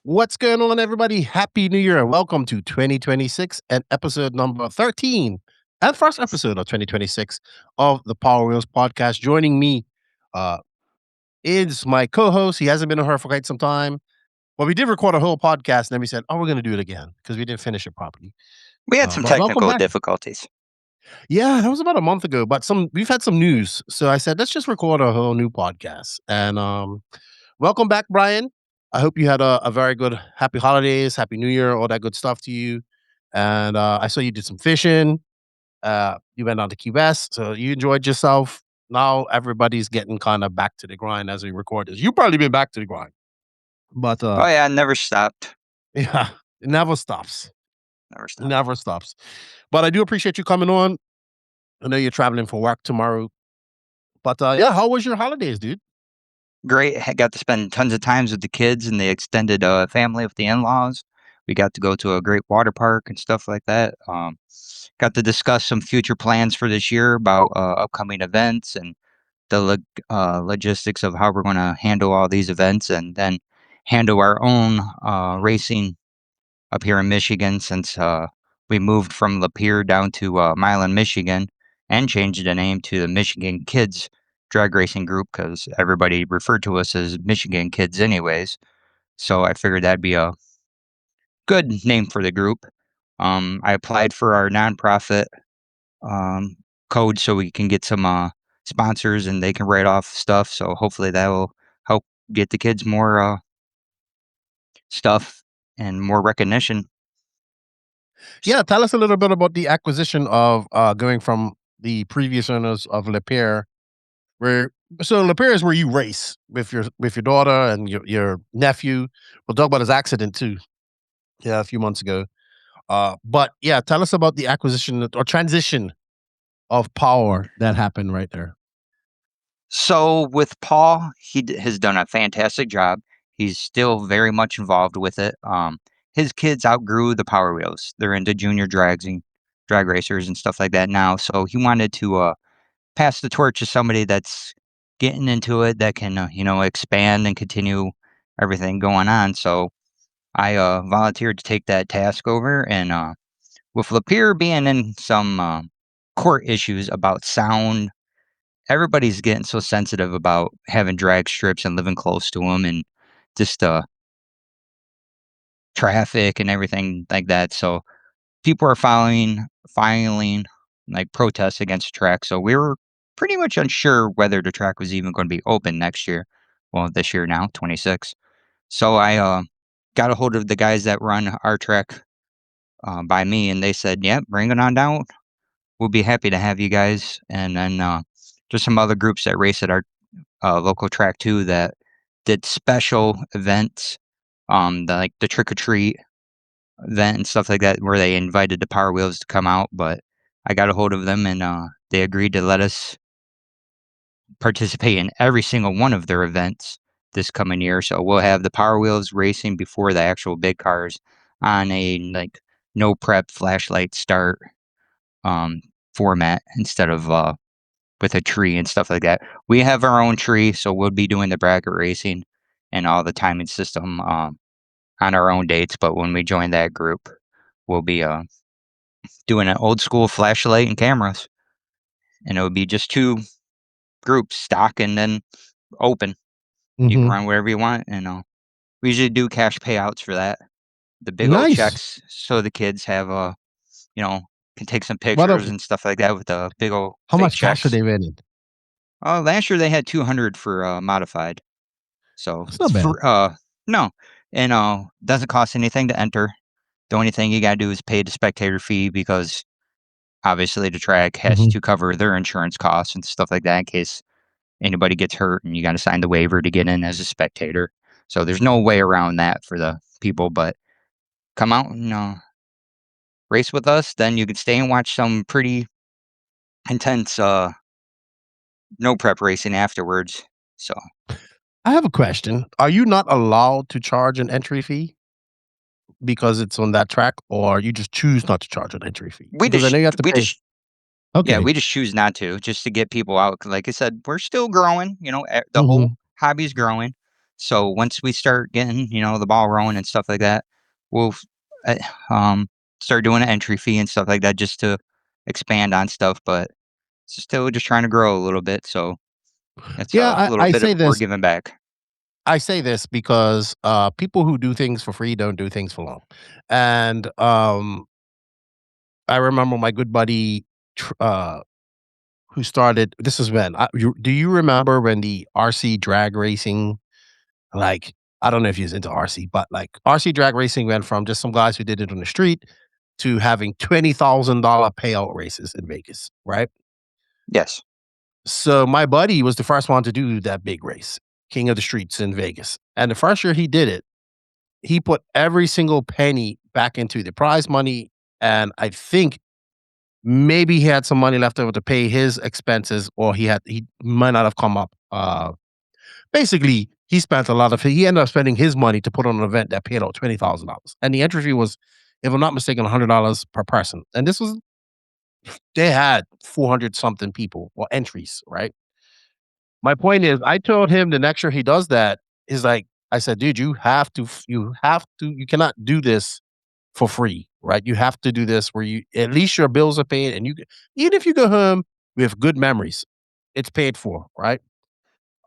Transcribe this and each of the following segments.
What's going on, everybody? Happy New Year and welcome to 2026 and episode number 13 and first episode of 2026 of the Power Wheels podcast. Joining me uh, is my co host. He hasn't been on her for quite some time. Well, we did record a whole podcast and then we said, oh, we're going to do it again because we didn't finish it properly. We had some But welcome technical back. difficulties. Yeah, that was about a month ago, but we've had some news. So I said, let's just record a whole new podcast. And welcome back, Brian. I hope you had a very good happy holidays, happy new year, all that good stuff to you. And I saw you did some fishing. You went on to Key West, so you enjoyed yourself. Now everybody's getting kind of back to the grind as we record this. You've probably been back to the grind, but Oh yeah, never stopped. yeah, it never stops. Never stopped. Never stops. But I do appreciate you coming on. I know you're traveling for work tomorrow. But yeah, how was your holidays, dude? Great. Got to spend tons of times with the kids and the extended family of the in-laws. We got to go to a great water park and stuff like that. Got to discuss some future plans for this year about upcoming events and the logistics of how we're going to handle all these events and then handle our own racing up here in Michigan since we moved from Lapeer down to Milan, Michigan, and changed the name to the Michigan Kids Drag Racing Group because everybody referred to us as Michigan Kids anyways. So I figured that'd be a good name for the group. I applied for our nonprofit code so we can get some sponsors and they can write off stuff. So hopefully that will help get the kids more stuff and more recognition. Yeah, tell us a little bit about the acquisition of going from the previous owners of Lapeer, where so Lapeer is where you race with your daughter and your nephew. We'll talk about his accident too. Yeah, a few months ago. But yeah, tell us about the acquisition or transition of power that happened right there. So with Paul, he has done a fantastic job. He's still very much involved with it. His kids outgrew the Power Wheels. They're into junior drag racers and stuff like that now. So he wanted to pass the torch to somebody that's getting into it that can expand and continue everything going on. So I volunteered to take that task over, and with Lapeer being in some court issues about sound, everybody's getting so sensitive about having drag strips and living close to them and just traffic and everything like that. So people are filing like protests against the track. So we were pretty much unsure whether the track was even going to be open next year. Well, this year now, 26. So I got a hold of the guys that run our track by me, and they said, "Yeah, bring it on down. We'll be happy to have you guys." And then there's some other groups that race at our local track too that did special events, like the trick or treat event and stuff like that, where they invited the Power Wheels to come out. But I got a hold of them, and they agreed to let us participate in every single one of their events this coming year. So we'll have the Power Wheels racing before the actual big cars on a like no prep flashlight start format instead of with a tree and stuff like that. We have our own tree, so we'll be doing the bracket racing and all the timing system on our own dates. But when we join that group, we'll be doing an old school flashlight and cameras, and it would be just two groups, stock and then open. You can run wherever you want, and we usually do cash payouts for that. The big old checks, so the kids have can take some pictures and stuff like that with the big old. How much checks. cash are they winning? Last year they had 200 for modified, so That's not bad. No, and doesn't cost anything to enter. The only thing you gotta do is pay the spectator fee because obviously the track has to cover their insurance costs and stuff like that in case anybody gets hurt, and you got to sign the waiver to get in as a spectator. So there's no way around that for the people. But come out and race with us, then you can stay and watch some pretty intense no prep racing afterwards. So I have a question. Are you not allowed to charge an entry fee because it's on that track, or you just choose not to charge an entry fee? Because I know you have to pay. Yeah, we just choose not to, just to get people out. Like I said, we're still growing. The whole hobby's growing. So once we start getting, the ball rolling and stuff like that, we'll uh, um start doing an entry fee and stuff like that just to expand on stuff. But it's still just trying to grow a little bit. So it's Yeah, a little I bit of say we're this. giving back. I say this because people who do things for free don't do things for long. And I remember my good buddy who started. This is when. Do you remember when the RC drag racing, like, I don't know if he's into RC, but like RC drag racing went from just some guys who did it on the street to having $20,000 payout races in Vegas, right? Yes. So my buddy was the first one to do that big race, King of the Streets in Vegas. And the first year he did it, he put every single penny back into the prize money, and I think maybe he had some money left over to pay his expenses, or he might not have come up. Basically, he ended up spending his money to put on an event that paid out $20,000, and the entry fee was, if I'm not mistaken, $100 per person. And this was they had 400 something people or entries, right? My point is, I told him the next year he does that, is like, I said, dude, you cannot do this for free, right? You have to do this where you at least your bills are paid, and even if you go home with good memories, it's paid for, right?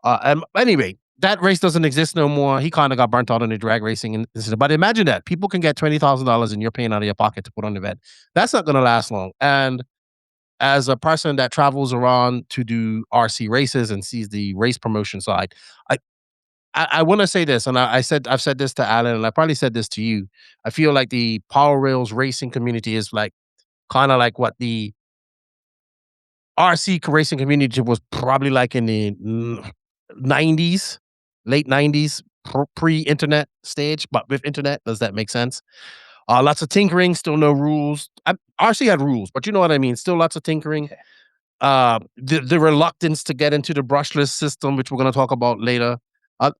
And anyway, that race doesn't exist no more. He kind of got burnt out on the drag racing, and but imagine that people can get $20,000 and you're paying out of your pocket to put on the event. That's not going to last long. And as a person that travels around to do RC races and sees the race promotion side, I I want to say this, and I've said this to Alan, and I probably said this to you. I feel like the Power Rails racing community is like kind of like what the RC racing community was probably like in the 90s, late 90s, pre-internet stage. But with internet, does that make sense? Lots of tinkering, still no rules. RC had rules, but you know what I mean. Still lots of tinkering. Yeah. The reluctance to get into the brushless system, which we're going to talk about later.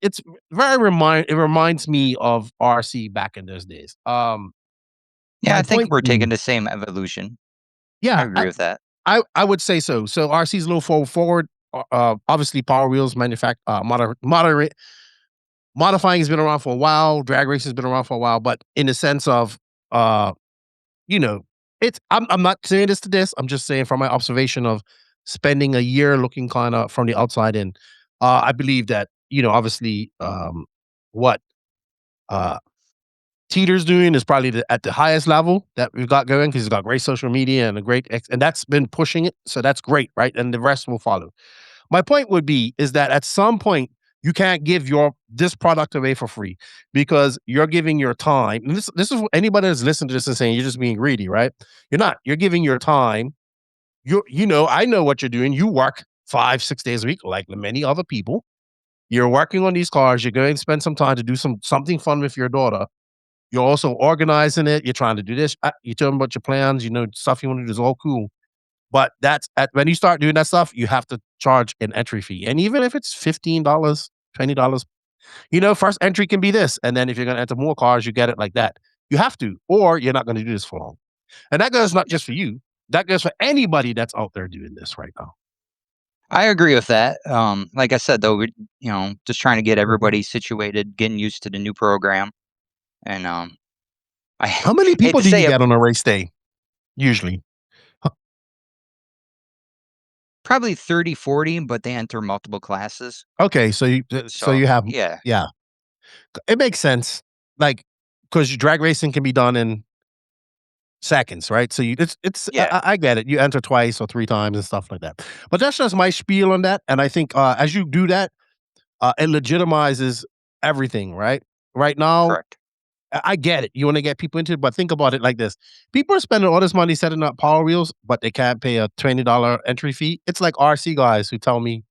It's it reminds me of RC back in those days. Yeah, My I think point we're taking being, the same evolution. I yeah, agree with that. I would say so. So RC's a little forward. Obviously, Power Wheels modifying has been around for a while. Drag racing has been around for a while, but in the sense of, uh, you know, I'm not saying this to this. I'm just saying from my observation of spending a year looking kind of from the outside in. I believe that, obviously, what uh, Teeter's doing is probably at the highest level that we've got going, because he's got great social media and and that's been pushing it. So that's great, right? And the rest will follow. My point would be is that at some point you can't give your this product away for free, because you're giving your time. And this is anybody that's listening to this and saying you're just being greedy, right? You're not. You're giving your time. I know what you're doing. You work 5, 6 days a week, like many other people. You're working on these cars. You're going to spend some time to do something fun with your daughter. You're also organizing it. You're trying to do this. You tell them about your plans. Stuff you want to do is all cool. But when you start doing that stuff, you have to charge an entry fee. And even if it's $15, $20, first entry can be this. And then if you're going to enter more cars, you get it like that. You have to, or you're not going to do this for long. And that goes not just for you. That goes for anybody that's out there doing this right now. I agree with that. Like I said, though, we just trying to get Mhm. everybody situated, getting used to the new program, and I How many hate people to do you say it, get on a race day usually? Huh. probably 30, 40, but they enter multiple classes. Okay, so So you have, yeah, yeah, it makes sense. Like, because drag racing can be done in seconds, right? So it's yeah, I get it. You enter twice or three times and stuff like that. But that's just my spiel on that. And I think as you do that, it legitimizes everything, right? Right now, correct. I get it. You want to get people into it, but think about it like this: people are spending all this money setting up Power Wheels, but they can't pay a $20 entry fee. It's like RC guys who tell me,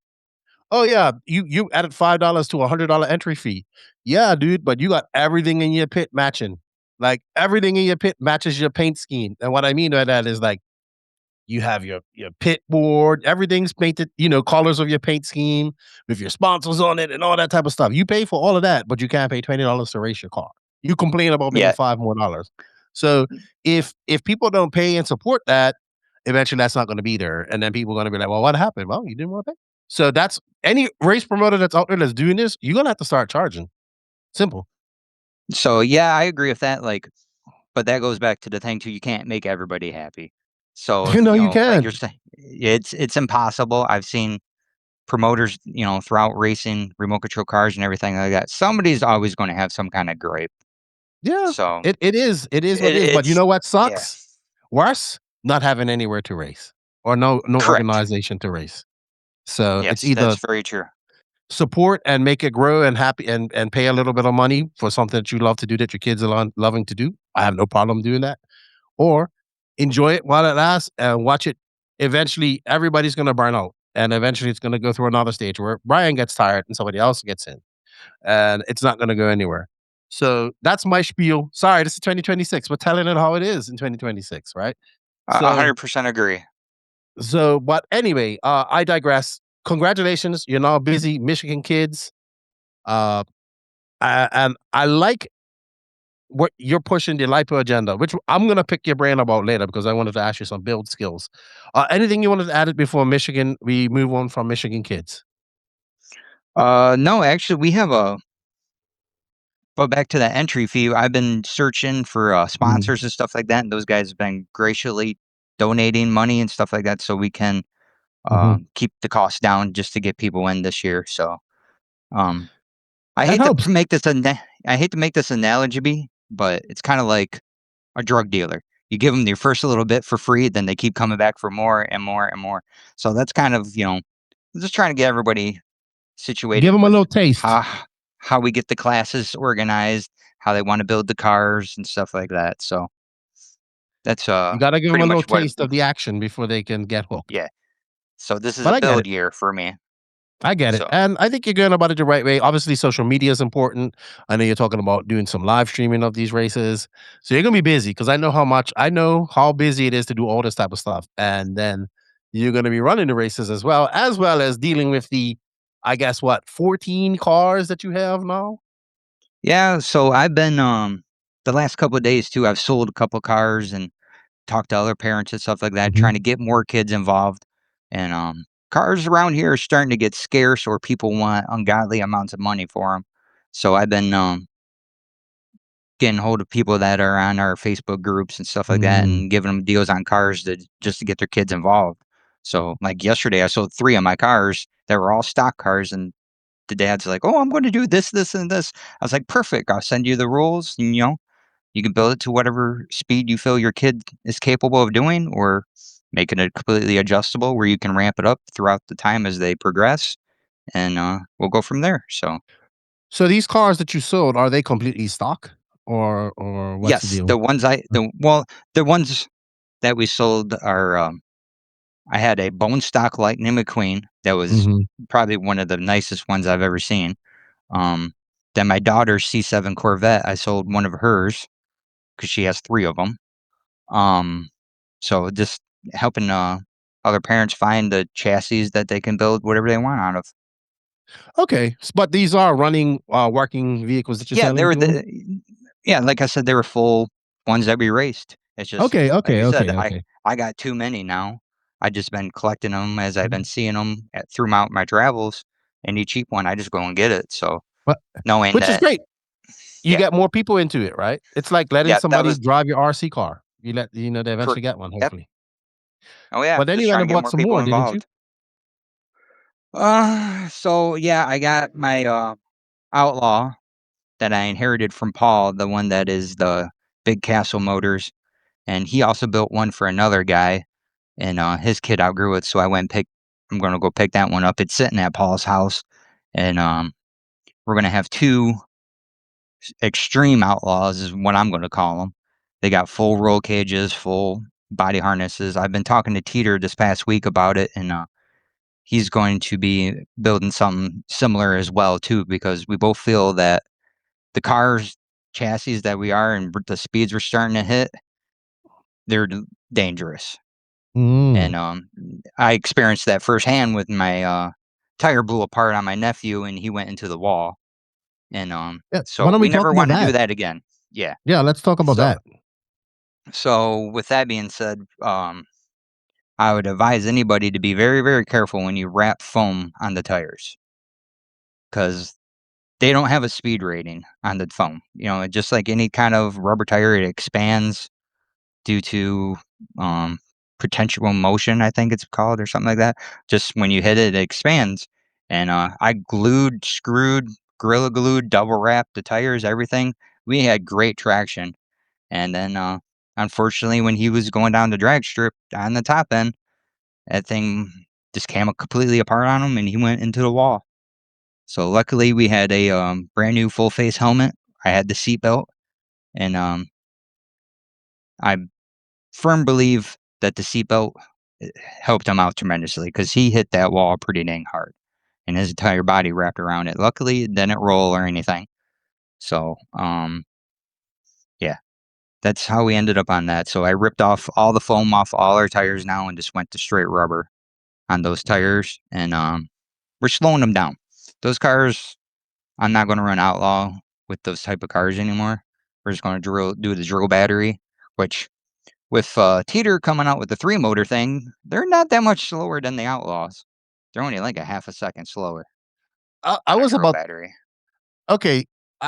"Oh yeah, you added $5 to $100 entry fee." Yeah, dude, but you got everything in your pit matching. Like everything in your pit matches your paint scheme. And what I mean by that is like you have your pit board, everything's painted, colors of your paint scheme with your sponsors on it and all that type of stuff. You pay for all of that, but you can't pay $20 to race your car. You complain about paying Yeah, $5 more. So if people don't pay and support that, eventually that's not going to be there. And then people are going to be like, well, what happened? Well, you didn't want to pay. So that's any race promoter that's out there that's doing this, you're gonna have to start charging. Simple. So, yeah, I agree with that, like, but that goes back to the thing too, you can't make everybody happy. So, You know, you like you're can. saying, it's impossible. I've seen promoters, throughout racing, remote control cars and everything like that. Somebody's always gonna have some kinda gripe. Yeah, So, it is what it it is. But you it's know what yeah. sucks? Worse, not having anywhere to race or no Correct. organization to race. So it's Yes, either that's very true. support and make it grow and happy and pay a little bit of money for something that you love to do that your kids are loving to do. I have no problem doing that. Or enjoy it while it lasts and watch it. Eventually, everybody's going to burn out, and eventually, it's going to go through another stage where Brian gets tired and somebody else gets in, and it's not going to go anywhere. So that's my spiel. Sorry, this is 2026. We're telling it how it is in 2026, right? A So, 100% agree. but anyway, I digress. Congratulations, you're now busy Michigan kids. Uh, and I like what you're pushing the lipo agenda, which I'm gonna pick your brain about later because I wanted to ask you some build skills. Anything you wanted to add it before Michigan? We move on from Michigan kids. No, actually, we have a but back to that entry fee, I've been searching for, Mhm, sponsors and stuff like that, and those guys have been graciously donating money and stuff like that so we can, mhm. keep the cost down just to get people in this year, so, um, I That hate to helps. make this I hate to make this analogy, but it's kinda like a drug dealer. You give them your first little bit for free, then they keep coming back for more and more and more. So that's kind of, just trying to get everybody Give situated them a with little taste. how how we get the classes organized, how they wanna build the cars and stuff like that. So that's, You gotta give them pretty a little much what taste of the action before they can get hooked. yeah. So this is But a I get build it. year for me. I get it. So, And I think you're going about it the right way. Obviously, social media is important. I know you're talking about doing some live streaming of these races. So you're gonna be busy because I know how busy it is to do all this type of stuff. And then you're gonna be running the races as well as dealing with the, I guess what, 14 cars that you have now? yeah, so I've been, the last couple of days too, I've sold a couple cars and talk to other parents and stuff like that, Mhm. trying to get more kids involved. And cars around here are starting to get scarce, or people want ungodly amounts of money for them. So I've been getting hold of people that are on our Facebook groups and stuff like that, Mm. and giving them deals on cars to just to get their kids involved. So like yesterday, I sold three of my cars that were all stock cars, and the dad's like, "Oh, I'm going to do this, this, and this." I was like, "Perfect! I'll send you the rules, and you can build it to whatever speed you feel your kid is capable of doing, or making it completely adjustable where you can ramp it up throughout the time as they progress, and we'll go from there." So, So these cars that you sold, are they completely stock or what's the yes, deal? the ones that we sold are. I had a bone stock Lightning McQueen that was Mhm. probably one of the nicest ones I've ever seen. Um, then my daughter's C7 Corvette, I sold one of hers because she has three of them. Um, so just helping, other parents find the chassis that they can build whatever they want out of. Okay. But these are running, working vehicles that you're Yeah, they selling were to them? yeah, like I said, they were full ones that we raced. It's just Okay, like okay, you said, okay, okay. I got too many now. I just been collecting them as I've been Mhm. seeing them throughout my travels. Any cheap one, I just go and get it. So But knowing which is that, great. You yeah, get more people into it, right? It's like letting yeah, that somebody was drive your RC car. They correct. eventually get one, Yep. hopefully. Oh yeah, But then just you went trying and to get bought more some people more, didn't you? involved. So yeah, I got my Outlaw that I inherited from Paul, the one that is the big Castle motors, and he also built one for another guy, and, his kid outgrew it, so I'm gonna go pick that one up. It's sitting at Paul's house, and, we're gonna have 2 extreme Outlaws is what I'm gonna call them. They got full roll cages, full body harnesses. I've been talking to Teeter this past week about it, and, he's going to be building something similar as well too, because we both feel that the cars chassis that we are and the speeds we're starting to hit, they're dangerous. Mm. And I experienced that firsthand with my tire blew apart on my nephew and he went into the wall. And Yeah, why so don't we we talk never about want to do that? that again. Yeah. Yeah, let's talk about So that. so with that being said, I would advise anybody to be very, very careful when you wrap foam on the tires because they don't have a speed rating on the foam. Just like any kind of rubber tire, it expands due to um, potential motion, I think it's called, or something like that. Just when you hit it, it expands. And I glued, screwed, Gorilla glued, double wrapped the tires, everything. We had great traction. And then, unfortunately, when he was going down the drag strip on the top end, that thing just came completely apart on him, and he went into the wall. So luckily, we had a brand new full face helmet. I had the seatbelt, and I firm believe that the seatbelt helped him out tremendously because he hit that wall pretty dang hard, and his entire body wrapped around it. Luckily, it didn't roll or anything. So, yeah, that's how we ended up on that. So I ripped off all the foam off all our tires now and just went to straight rubber on those tires, and we're slowing them down. Those cars, I'm not going to run outlaw with those type of cars anymore. We're just going to do the drill battery, which with Teeter coming out with the 3-motor thing, they're not that much slower than the Outlaws. They're only like a half a second slower I on a was drill about battery. okay.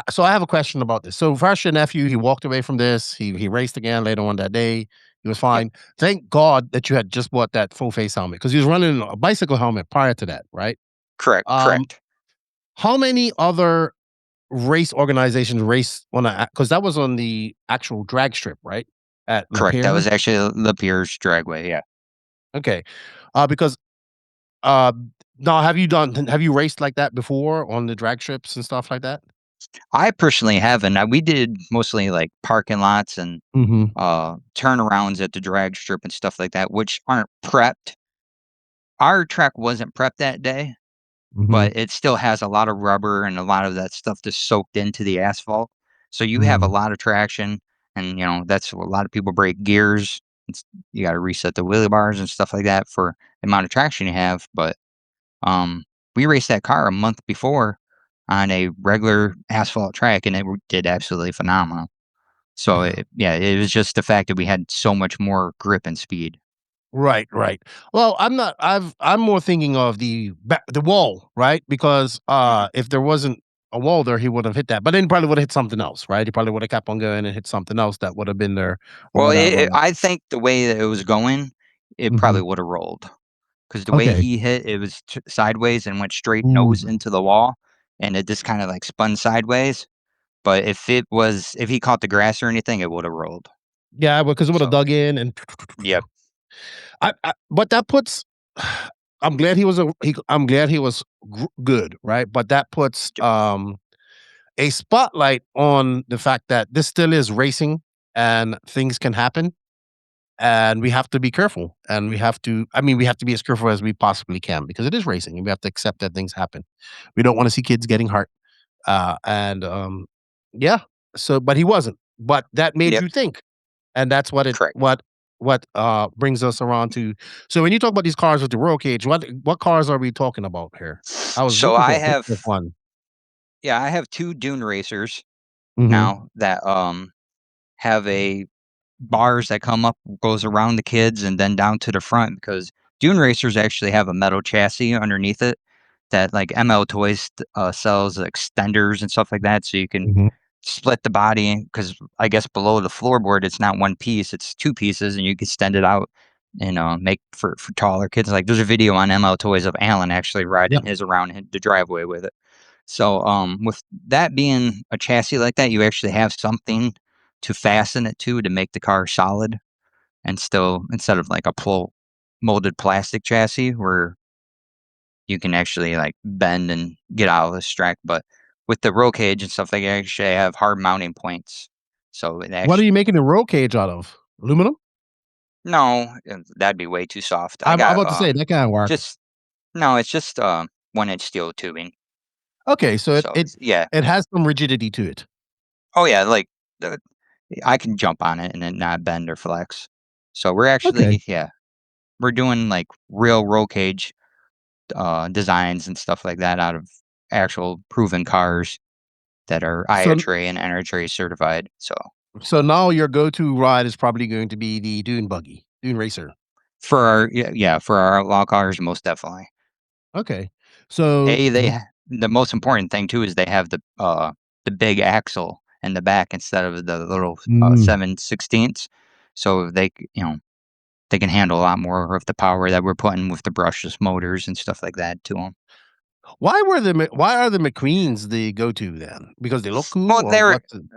So I have a question about this. So first, your nephew, he walked away from this. He raced again later on that day. He was Yep, fine. Thank God that you had just bought that full face helmet because he was running a bicycle helmet prior to that, right? correct, Um, correct, how many other race organizations race on a because that was on the actual drag strip, right? At correct. That Lapeer? was actually the Pierce dragway. Yeah, Okay. Because uh now have you raced like that before on the drag strips and stuff like that? I personally haven't. We did mostly like parking lots and Mhm. turnarounds at the drag strip and stuff like that, which aren't prepped. Our track wasn't prepped that day, Mhm. but it still has a lot of rubber and a lot of that stuff just soaked into the asphalt. So you have a Mm. lot of traction, and that's a lot of people break gears. You got to reset the wheelie bars and stuff like that for the amount of traction you have. But um, we raced that car a month before on a regular asphalt track, and it did absolutely phenomenal. So yeah, it was just the fact that we had so much more grip and speed. Right, right. Well, I'm more thinking of the wall, right? Because, Mhm. if there wasn't a wall there, he wouldn't have hit that, but then he probably would've hit something else, right? He probably would've kept on going and hit something else that would've been there or Well, whatever. I think the way that it was going, it probably Mhm. would have rolled. 'Cause the way Okay. he hit, it was t sideways and went straight nose Mm. into the wall, and it just kinda, like, spun sideways, but if he caught the grass or anything, it would've rolled. Yeah, because it would've So dug in and yep, but that puts I'm glad he was good, right? But that puts, yep, a spotlight on the fact that this still is racing and things can happen. And we have to be careful, and we have to be as careful as we possibly can because it is racing, and we have to accept that things happen. We don't wanna see kids getting hurt, and, yeah, but he wasn't, but that made yep, you think, and that's correct. brings us around to so when you talk about these cars with the roll cage, what cars are we talking about here? I was So looking I for a picture of have one. yeah, I have 2 dune racers Mhm, now that, have a bars that come up, goes around the kids and then down to the front because dune racers actually have a metal chassis underneath it that, like, ML Toys, sells extenders and stuff like that, so you can mhm. split the body because I guess below the floorboard, it's not 1 piece, it's 2 pieces, and you can extend it out and, make for taller kids. Like, there's a video on ML Toys of Alan actually Yeah. riding his around the driveway with it. So, with that being a chassis like that, you actually have something to fasten it to make the car solid and still instead of like a molded plastic chassis where you can actually like bend and get out of this track. But with the roll cage and stuff, they actually have hard mounting points. So it What are actually you making the roll cage out of? Aluminum? no, that'd be way too soft. I I'm got about to say that can't work. just no, it's just 1 inch steel tubing. Okay, so So yeah, it has some rigidity to it. oh yeah, like the, I can jump on it and then not bend or flex. So we're Okay. actually yeah, we're doing like real roll cage designs and stuff like that out of actual proven cars that are So IATRA and NRTRA certified. So so now your go-to ride is probably going to be the dune buggy, dune racer. For our yeah, for our outlaw cars, most definitely. Okay. So A, the most important thing too is they have the big axle in the back instead of the little, mm, 7/16. So they can handle a lot more of the power that we're putting with the brushless motors and stuff like that to them. why are the McQueens the go-to then? Because they look cool Well, or what's the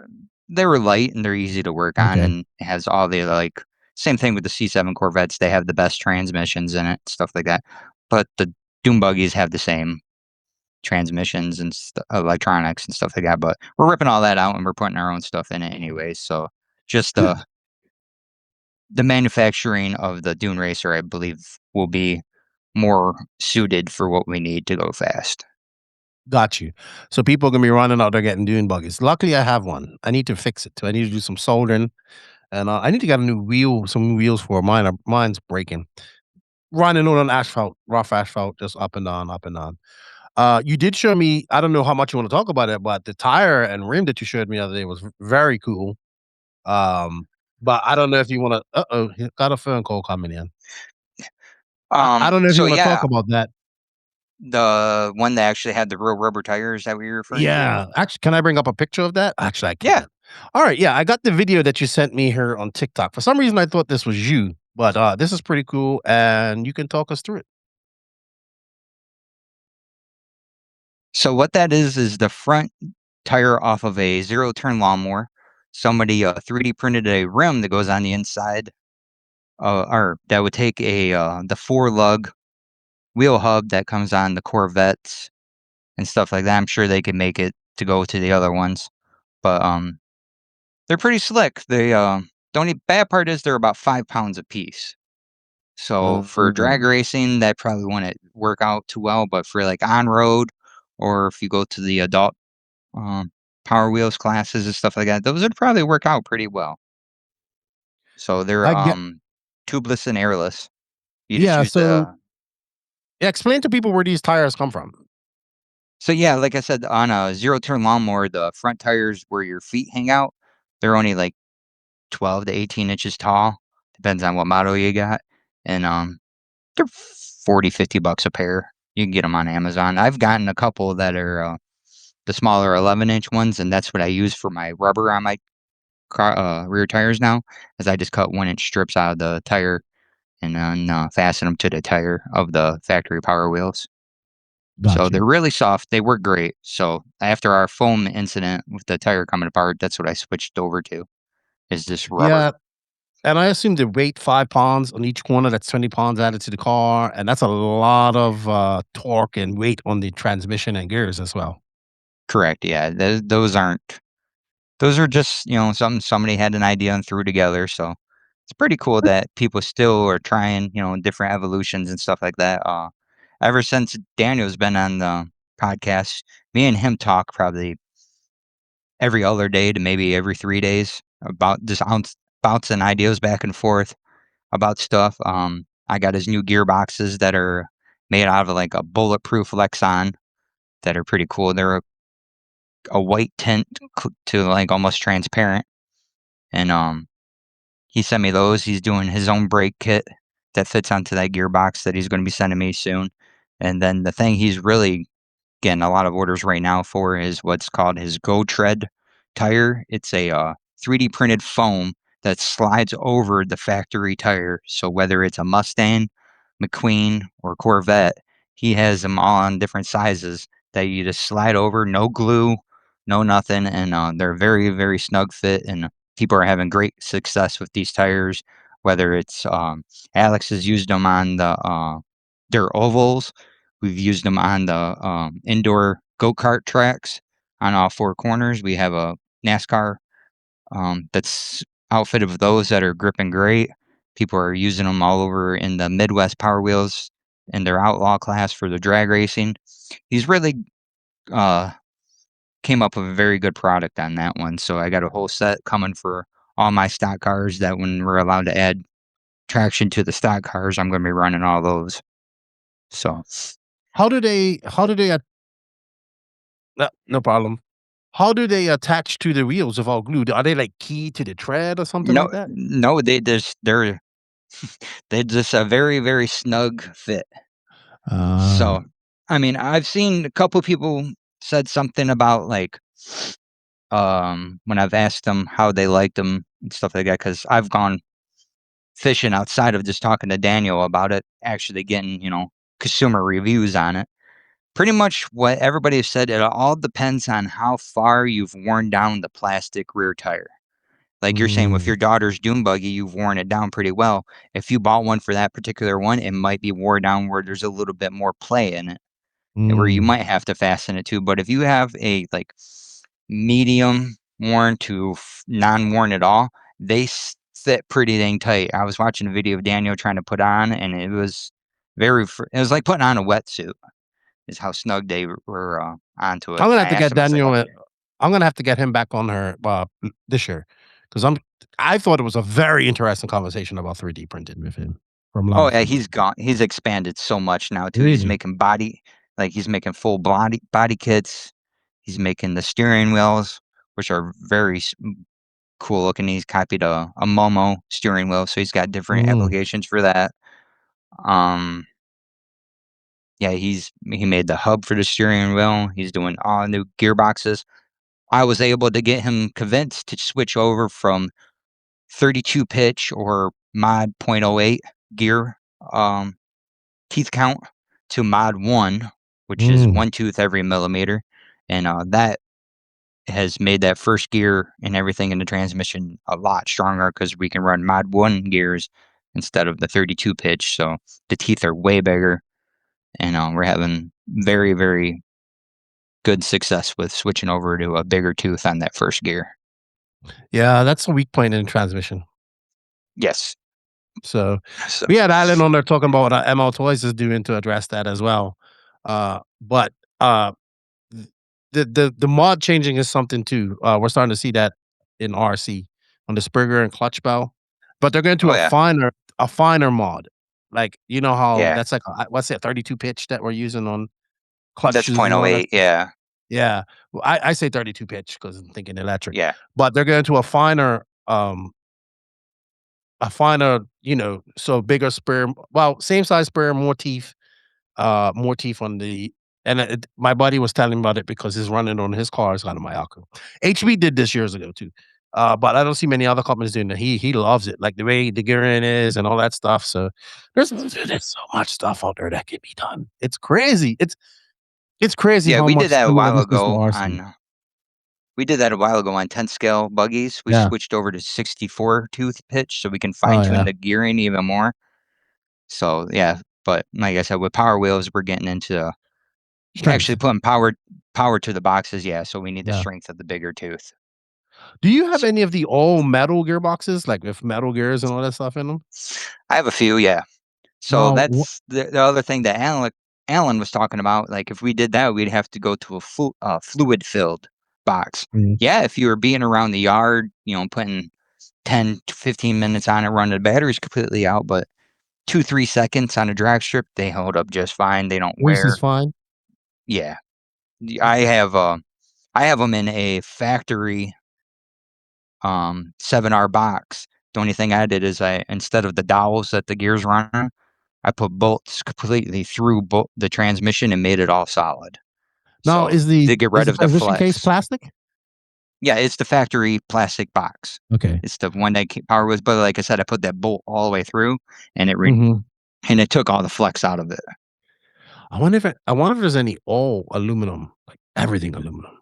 they were light and they're easy to work on, okay. and it has all the, like same thing with the C7 Corvettes, they have the best transmissions in it, stuff like that. But the dune buggies have the same transmissions and electronics and stuff like that, but we're ripping all that out and we're putting our own stuff in it anyways, so just, the manufacturing of the dune racer, I believe, will be more suited for what we need to go fast. Got you. So people are gonna be running out there getting dune buggies. Luckily, I have one. I need to fix it too. I need to do some soldering, and I need to get a new wheel, some new wheels for it. Mine's breaking. Running on asphalt, rough asphalt, just up and down, up and down. You did show me. I don't know how much you want to talk about it, but the tire and rim that you showed me the other day was very cool. Um, but I don't know if you want to. Oh, got a phone call coming in. I don't know if you So want to talk yeah, about that. the one that actually had the real rubber tires that we were referring to? Yeah, actually, can I bring up a picture of that? Actually, I Yeah. can. All right, yeah, I got the video that you sent me here on TikTok. For some reason, I thought this was you, but this is pretty cool, and you can talk us through it. So what that is the front tire off of a zero-turn lawnmower. Somebody, 3D printed a rim that goes on the inside, or that would take the 4-lug wheel hub that comes on the Corvettes and stuff like that. I'm sure they could make it to go to the other ones, but, they're pretty slick. The only bad part is they're about 5 pounds a piece. So for drag Mm. racing, that probably wouldn't work out too well, but for, like, on road or if you go to the adult, um, Power Wheels classes and stuff like that, those would probably work out pretty well. So they're, I get tubeless and airless. You just yeah. use So the yeah, explain to people where these tires come from. So, yeah, like I said, on a zero-turn lawnmower, the front tires where your feet hang out, they're only, like, 12 to 18 inches tall, depends on what model you got, and, they're 40, $50 a pair. You can get them on Amazon. I've gotten a couple that are, the smaller 11-inch ones, and that's what I use for my rubber on my rear tires now, is I just cut 1-inch strips out of the tire and then, fasten them to the tire of the factory Power Wheels. So Got you. they're really soft, they work great. So after our foam incident with the tire coming apart, that's what I switched over to, is this rubber. Yeah, and I assume they weight 5 pounds on each corner. That's 20 pounds added to the car, and that's a lot of torque and weight on the transmission and gears as well. Correct, yeah, those are just, something somebody had an idea and threw together, so it's pretty cool that people still are trying, different evolutions and stuff like that. Ever since Daniel's been on the podcast, me and him talk probably every other day to maybe every 3 days about just bouncing ideas back and forth about stuff. I got his new gearboxes that are made out of, like, a bulletproof Lexan that are pretty cool. They're a white tint to, like, almost transparent, and, he sent me those. He's doing his own brake kit that fits onto that gearbox that he's gonna be sending me soon, and then the thing he's really getting a lot of orders right now for is what's called his Go Tread tire. It's a 3D printed foam that slides over the factory tire. So whether it's a Mustang, McQueen, or Corvette, he has them all on different sizes that you just slide over, no glue, no nothing, and they're very, very snug fit. And people are having great success with these tires. Whether it's Alex has used them on the their ovals. We've used them on the, indoor go-kart tracks on all 4 corners. We have a NASCAR, that's outfitted with those that are gripping great. People are using them all over in the Midwest Power Wheels in their outlaw class for the drag racing. He's really, uh, came up with a very good product on that one, so I got a whole set coming for all my stock cars that when we're allowed to add traction to the stock cars, I'm gonna be running all those. So How do they no, no problem. How do they attach to the wheels if all glued? Are they like key to the tread or something No, like that? no, they're They're just a very, very snug fit. Uh, So, I mean, I've seen a couple people said something about like when I've asked them how they liked them and stuff like that, because I've gone fishing outside of just talking to Daniel about it, actually getting, consumer reviews on it. Pretty much what everybody has said, it all depends on how far you've worn down the plastic rear tire. Like you're saying, with mm, your daughter's dune buggy, you've worn it down pretty well. If you bought one for that particular one, it might be wore down where there's a little bit more play in it, where you mm. might have to fasten it too. But if you have a like medium worn to non-worn at all, they fit pretty dang tight. I was watching a video of Daniel trying to put on, and it was it was like putting on a wetsuit. Is how snug they were onto it. I'm gonna And I have to asked get him, I said, Daniel. "Oh, I'm gonna have to get him back on her this year because I thought it was a very interesting conversation about 3D printing with him from a lot oh of yeah, things. he's gone. He's expanded so much now too. He's Really? making he's making full body kits. He's making the steering wheels, which are very cool looking. He's copied a Momo steering wheel, so he's got different Mm, applications for that. Um, yeah, he made the hub for the steering wheel. He's doing all new gearboxes. I was able to get him convinced to switch over from 32 pitch or mod .08 gear teeth count to mod 1, which is mm. one tooth every millimeter, and that has made that first gear and everything in the transmission a lot stronger because we can run mod 1 gears instead of the 32 pitch, so the teeth are way bigger, and we're having very, very good success with switching over to a bigger tooth on that first gear. Yeah, that's a weak point in the transmission. Yes. So, So we had Alan on there talking about what ML Toys is doing to address that as well. But th- the mod changing is something too. We're starting to see that in RC on the Sprigger and clutch bell, but they're going to oh, yeah. a finer mod. Like you know how Yeah. that's like what's that 32 pitch that we're using on That's clutches and all that .08, stuff. yeah. Yeah, well, I say 32 pitch because I'm thinking electric, Yeah. but they're going to a finer, so bigger spare. Well, same size spare, more teeth on the. And my buddy was telling me about it because he's running on his car. It's got a Mayako. HB did this years ago too, but I don't see many other companies doing it. He loves it, like the way the gearing is and all that stuff. So there's so much stuff out there that can be done. It's crazy. It's crazy Yeah, how we did much that a similar while this is to ago RC. on We did that a while ago on 10 scale buggies. We Yeah. switched over to 64 tooth pitch so we can Oh fine tune yeah. the gearing even more. So yeah, but like I said, with power wheels, we're getting into actually Strength. putting power to the boxes. Yeah, so we need the Yeah. strength of the bigger tooth. Do you have So any of the old metal gearboxes, like with metal gears and all that stuff in them? I have a few, yeah. So No. that's the other thing that Alan was talking about. Like if we did that, we'd have to go to a fluid filled box. Mm. Yeah, if you were being around the yard, putting 10 to 15 minutes on it, running the batteries completely out, but 2, 3 seconds on a drag strip, they hold up just fine, they don't Yours is wear. fine? Yeah. I Okay. have, I have them in a factory, 7R box. The only thing I did is instead of the dowels that the gears run on, I put bolts completely through the transmission and made it all solid. Now So, to get is rid the of the transmission case flex. plastic? Yeah, it's the factory plastic box. Okay. It's the one that power was, but like I said, I put that bolt all the way through, and Mhm. it took all the flex out of it. I wonder if there's any all aluminum, like everything aluminum,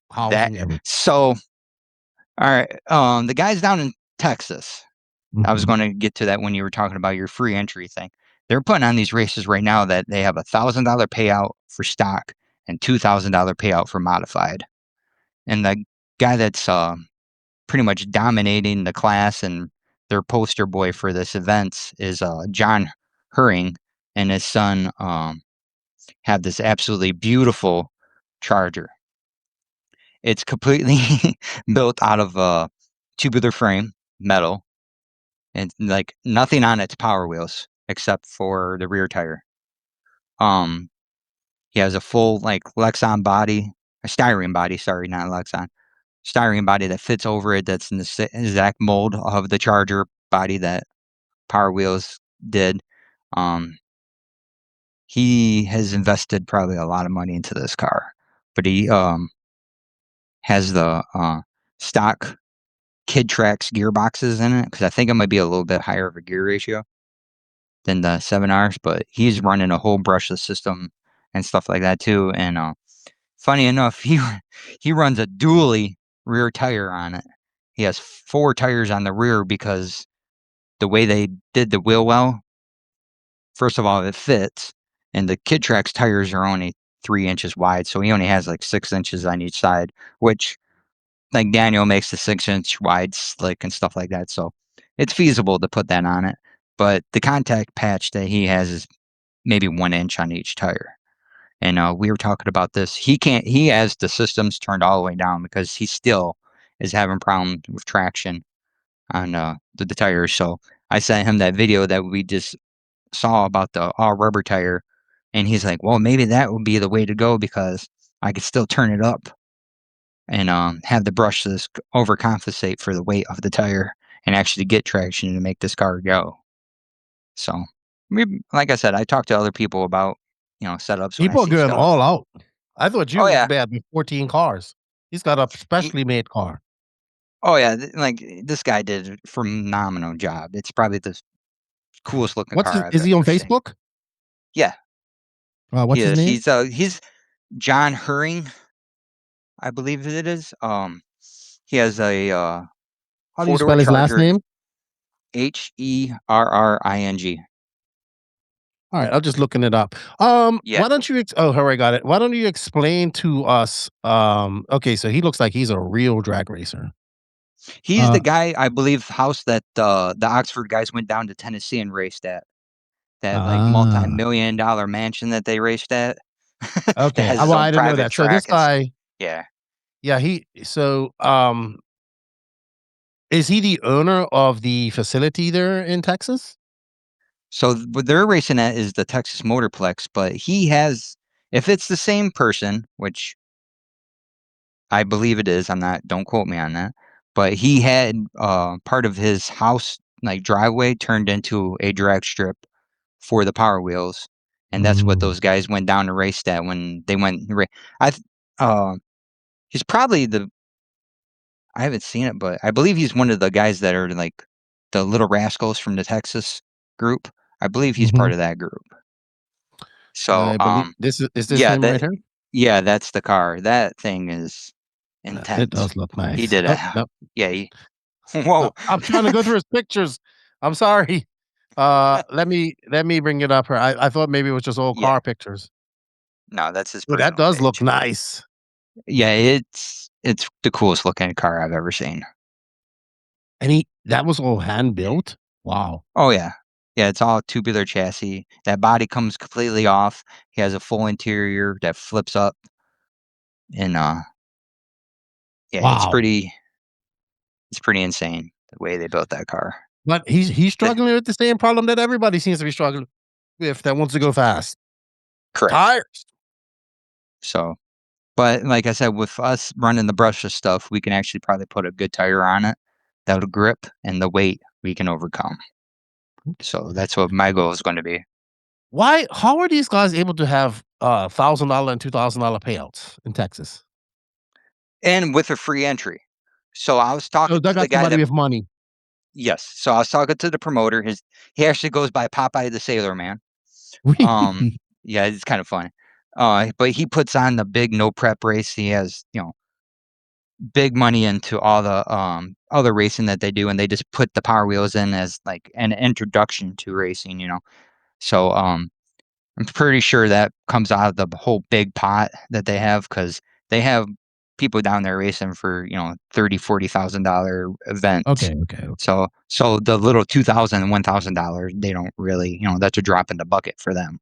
That housing, everything. so Alright, the guys down in Texas, I was Mhm. gonna get to that when you were talking about your free entry thing. They're putting on these races right now that they have $1,000 payout for stock and $2,000 payout for modified. And the guy that's, pretty much dominating the class and their poster boy for this event is, John Herring, and his son, have this absolutely beautiful charger. It's completely built out of a tubular frame, metal, and like nothing on its power wheels except for the rear tire. Um, he has a full like Lexan body, a styrene body, sorry, not Lexan, styrene body that fits over it. That's in the exact mold of the Charger body that Power Wheels did. Um, he has invested probably a lot of money into this car, but he has the stock Kid Tracks gearboxes in it because I think it might be a little bit higher of a gear ratio than the 7Rs, but he's running a whole brushless system and stuff like that too. And funny enough, he runs a dually rear tire on it. He has 4 tires on the rear because the way they did the wheel well, first of all, it fits, and the Kid Tracks tires are only 3 inches wide, so he only has like 6 inches on each side, which like Daniel makes the 6-inch wide slick and stuff like that, so it's feasible to put that on it. But the contact patch that he has is maybe 1 inch on each tire. And we were talking about this. He has the systems turned all the way down because he still is having problems with traction on the tires. So I sent him that video that we just saw about the all rubber tire, and he's like, well, maybe that would be the way to go because I could still turn it up and have the brushless overcompensate for the weight of the tire and actually get traction to make this car go. So, like I said, I talked to other people about setups when I People are see going stuff. all out. I thought you Oh was yeah, bad with 14 cars. He's got a he, specially made car. oh yeah, like this guy did a phenomenal job. It's probably the coolest looking What's car his I've is he on ever seen. Facebook? Yeah, What's he his is. name? He's John Herring, I believe it is. He has a How do you 4-door spell his last Charger, name? Herring. Alright, I'm just looking it up. Yeah, Why don't you oh, here I got it. Why don't you explain to us, okay, so he looks like he's a real drag racer. he's the Uh, guy I believe house that the Oxford guys went down to Tennessee and raced at. That like ah, multi-million-dollar mansion that they raced at that okay. has his Well, own I didn't know private that. So this track and guy yeah. yeah, is he the owner of the facility there in Texas? So what they're racing at is the Texas Motorplex, but he has if it's the same person, which I believe it is, I'm not don't quote me on that, but he had part of his house like driveway turned into a drag strip for the Power Wheels, and that's what Mm, those guys went down to race at when they went. I th- uh, he's probably the I haven't seen it, but I believe he's one of the guys that are like the Little Rascals from the Texas group. I believe he's part mhm. of that group. So, I believe is this yeah, him right here? that's the car. That thing is It intense. does look He nice. did Oh, a no. yeah. No, Whoa, I'm trying to go through his pictures. I'm sorry. Let me bring it up here. I thought maybe it was just old yeah. car pictures. No, that's his Well, that personal does look page. nice. Yeah, it's the coolest looking car I've ever seen. And he that was all hand built? Wow. Oh yeah, yeah. It's all tubular chassis. That body comes completely off. He has a full interior that flips up, and yeah, Wow. it's pretty insane the way they built that car. But he's The struggling with the same problem that everybody seems to be struggling with that wants to go fast. correct. Tires. So, but like I said, with us running the brushless stuff, we can actually probably put a good tire on it that'll grip, and the weight we can overcome. So that's what my goal is going to be. Why how are these guys able to have, $1,000 and $2,000 payouts in Texas? And with a free entry. So I was So talking they to the got guy somebody that with money. yes. So I was talking to the promoter. He actually goes by Popeye the Sailor Man. Um, Really? yeah, it's kind of funny. But he puts on the big no prep race. He has, big money into all the other racing that they do, and they just put the Power Wheels in as like an introduction to racing. So I'm pretty sure that comes out of the whole big pot that they have because they have people down there racing for 30, $40,000 events. Okay, okay, okay. So the little $2,000 and $1,000 they don't really that's a drop in the bucket for them.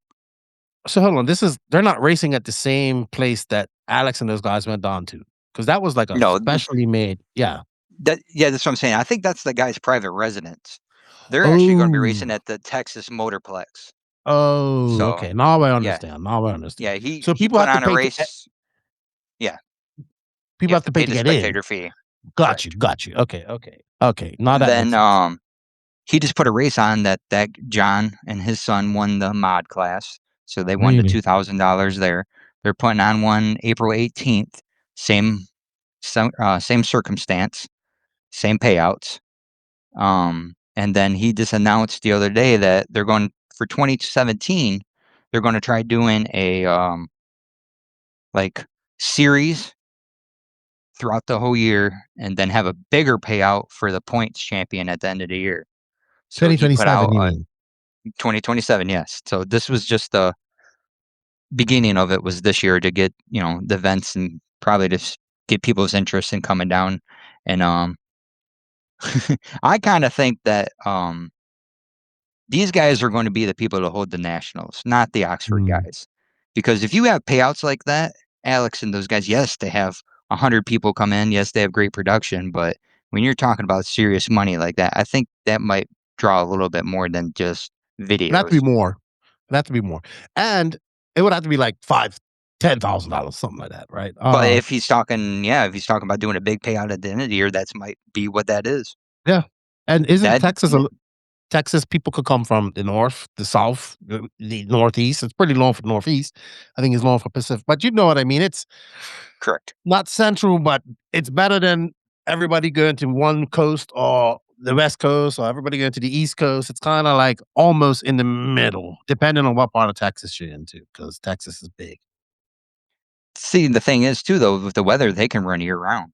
So hold on, they're not racing at the same place that Alex and those guys went down to, because that was like a No, specially made yeah. that's what I'm saying. I think that's the guy's private residence. They're actually going to be racing Oh. at the Texas Motorplex. Oh, So okay, now I yeah, understand, now I understand. yeah, he So he people put have to on a pay race. Yeah, you people have have to to pay pay to the get in. spectator fee. Got you, Correct. got you. Okay, okay, okay, now And that then makes sense. he just put a race on that John and his son won the mod class, so they won the Really? $2,000 there. They're putting on one April 18th, same same circumstance, same payouts. And then he just announced the other day that they're going for 2017, they're going to try doing a like series throughout the whole year and then have a bigger payout for the points champion at the end of the year. So he put out 2027, you a mean? 2027, yes. So this was just the beginning of it was this year to get, the events and probably just get people's interest in coming down. And I kind of think that these guys are going to be the people to hold the nationals, not the Oxford Mm. guys. Because if you have payouts like that, Alex and those guys, yes, they have 100 people come in. Yes, they have great production. But when you're talking about serious money like that, I think that might draw a little bit more than just It'd have to be videos. more. It'd have to be more. And it would have to be like five, $10,000, something like that, right? But if he's talking, yeah, if he's talking about doing a big payout at the end of the year, that might be what that is. Yeah. And isn't That, Texas yeah, a Texas people could come from the north, the south, the northeast. It's pretty long for northeast. I think it's long for Pacific, but you know what I mean. It's correct. not central, but it's better than everybody going to one coast or the west coast or everybody going to the east coast. It's kind of like almost in the middle, depending on what part of Texas you're into, because Texas is big. See, the thing is too, though, with the weather, they can run year round.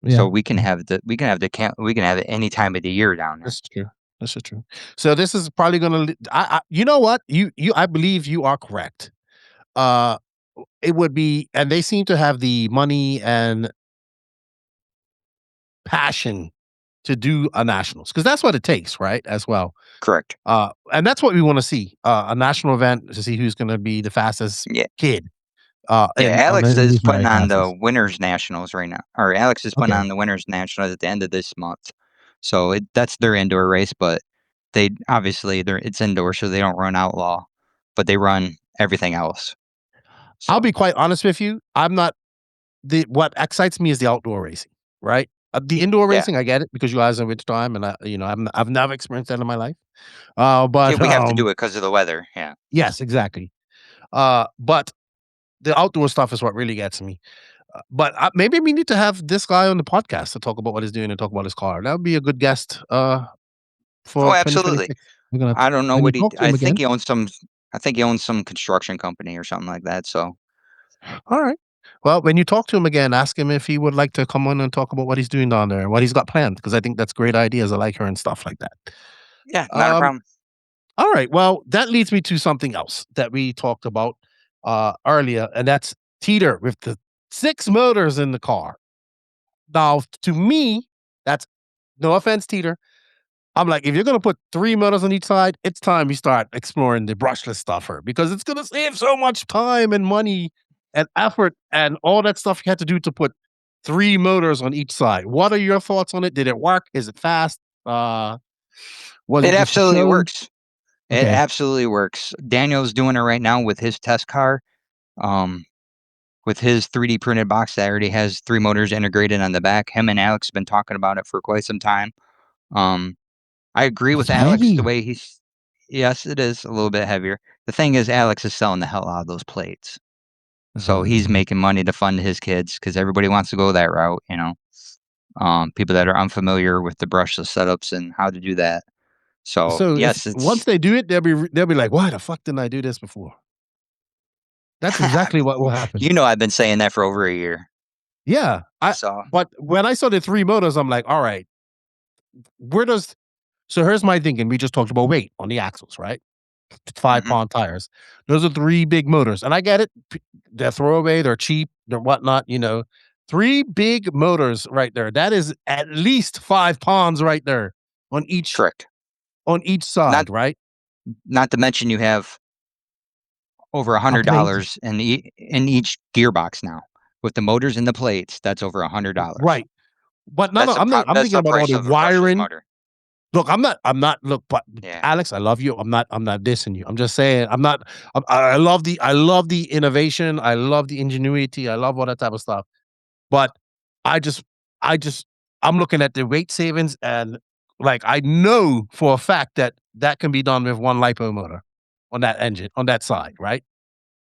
So Yeah, we can have it any time of the year down there. that's true. That's so true. So this is probably going to. You know what? I believe you are correct. Uh, it would be, and they seem to have the money and passion to do a nationals because that's what it takes, right? As well. Correct. And that's what we want to see, a national event to see who's going to be the fastest Yeah. kid Yeah, in Alex is these putting rally on classes. the winners nationals right now, or Alex is putting Okay. on the winners nationals at the end of this month. So that's their indoor race, but they obviously it's indoor, so they don't run outlaw, but they run everything else. I'll So be quite honest with you. I'm not the what excites me is the outdoor racing, right? The indoor yeah, racing, I get it because you guys are winter time, and I've never experienced that in my life. yeah, But we have to do it because of the weather. Yeah, yes, exactly. But the outdoor stuff is what really gets me. But maybe we need to have this guy on the podcast to talk about what he's doing and talk about his car. That would be a good guest oh, for absolutely. 2026. We're gonna I don't know when you what he. talk to him again. I think he owns some construction company or something like that. So All right. Well, when you talk to him again, ask him if he would like to come on and talk about what he's doing down there and what he's got planned, because I think that's great ideas. I like hearing stuff like that. yeah, not a Um, problem. all right. Well, that leads me to something else that we talked about earlier, and that's Teeter with the 6 motors in the car. Now, to me, that's no offense, Teeter. I'm like, if you're gonna put 3 motors on each side, it's time we start exploring the brushless stuffer because it's gonna save so much time and money and effort and all that stuff you had to do to put 3 motors on each side. What are your thoughts on it? Did it work? Is it fast? Was it It just for absolutely show? works. It Okay. absolutely works. Daniel's doing it right now with his test car. Um, with his 3D printed box that already has 3 motors integrated on the back. Him and Alex have been talking about it for quite some time. Um, I agree It's with Alex the heavy. way he's yes, it is a little bit heavier. The thing is Alex is selling the hell out of those plates. So Mhm, he's mhm. making money to fund his kids because everybody wants to go that route, people that are unfamiliar with the brushless setups and how to do that. So, So if yes, once it's they do it, they'll be like, "Why the fuck didn't I do this before?" That's exactly what will happen. I've been saying that for over a year. Yeah, So but when I saw the 3 motors, I'm like, "Alright, where does" so here's my thinking, we just talked about weight on the axles, right? It's mhm, 5-pound tires. Those are 3 big motors, and I get it. They're throwaway, they're cheap, they're whatnot. 3 big motors right there. That is at least 5 pounds right there on each correct. on each Not side, right? not to mention you have over A plate. $100 in each gearbox now. With the motors and the plates, that's over $100. Right. But no, no, I'm That's thinking the about all price the of a brushless wiring. motor. Look, I'm not look, but Yeah. Alex, I love you. I'm not dissing you. I'm just saying I love the innovation. I love the ingenuity. I love all that type of stuff. But I just I just I'm looking at the weight savings and Like, I know for a fact that that can be done with one lipo motor on that engine, on that side, right?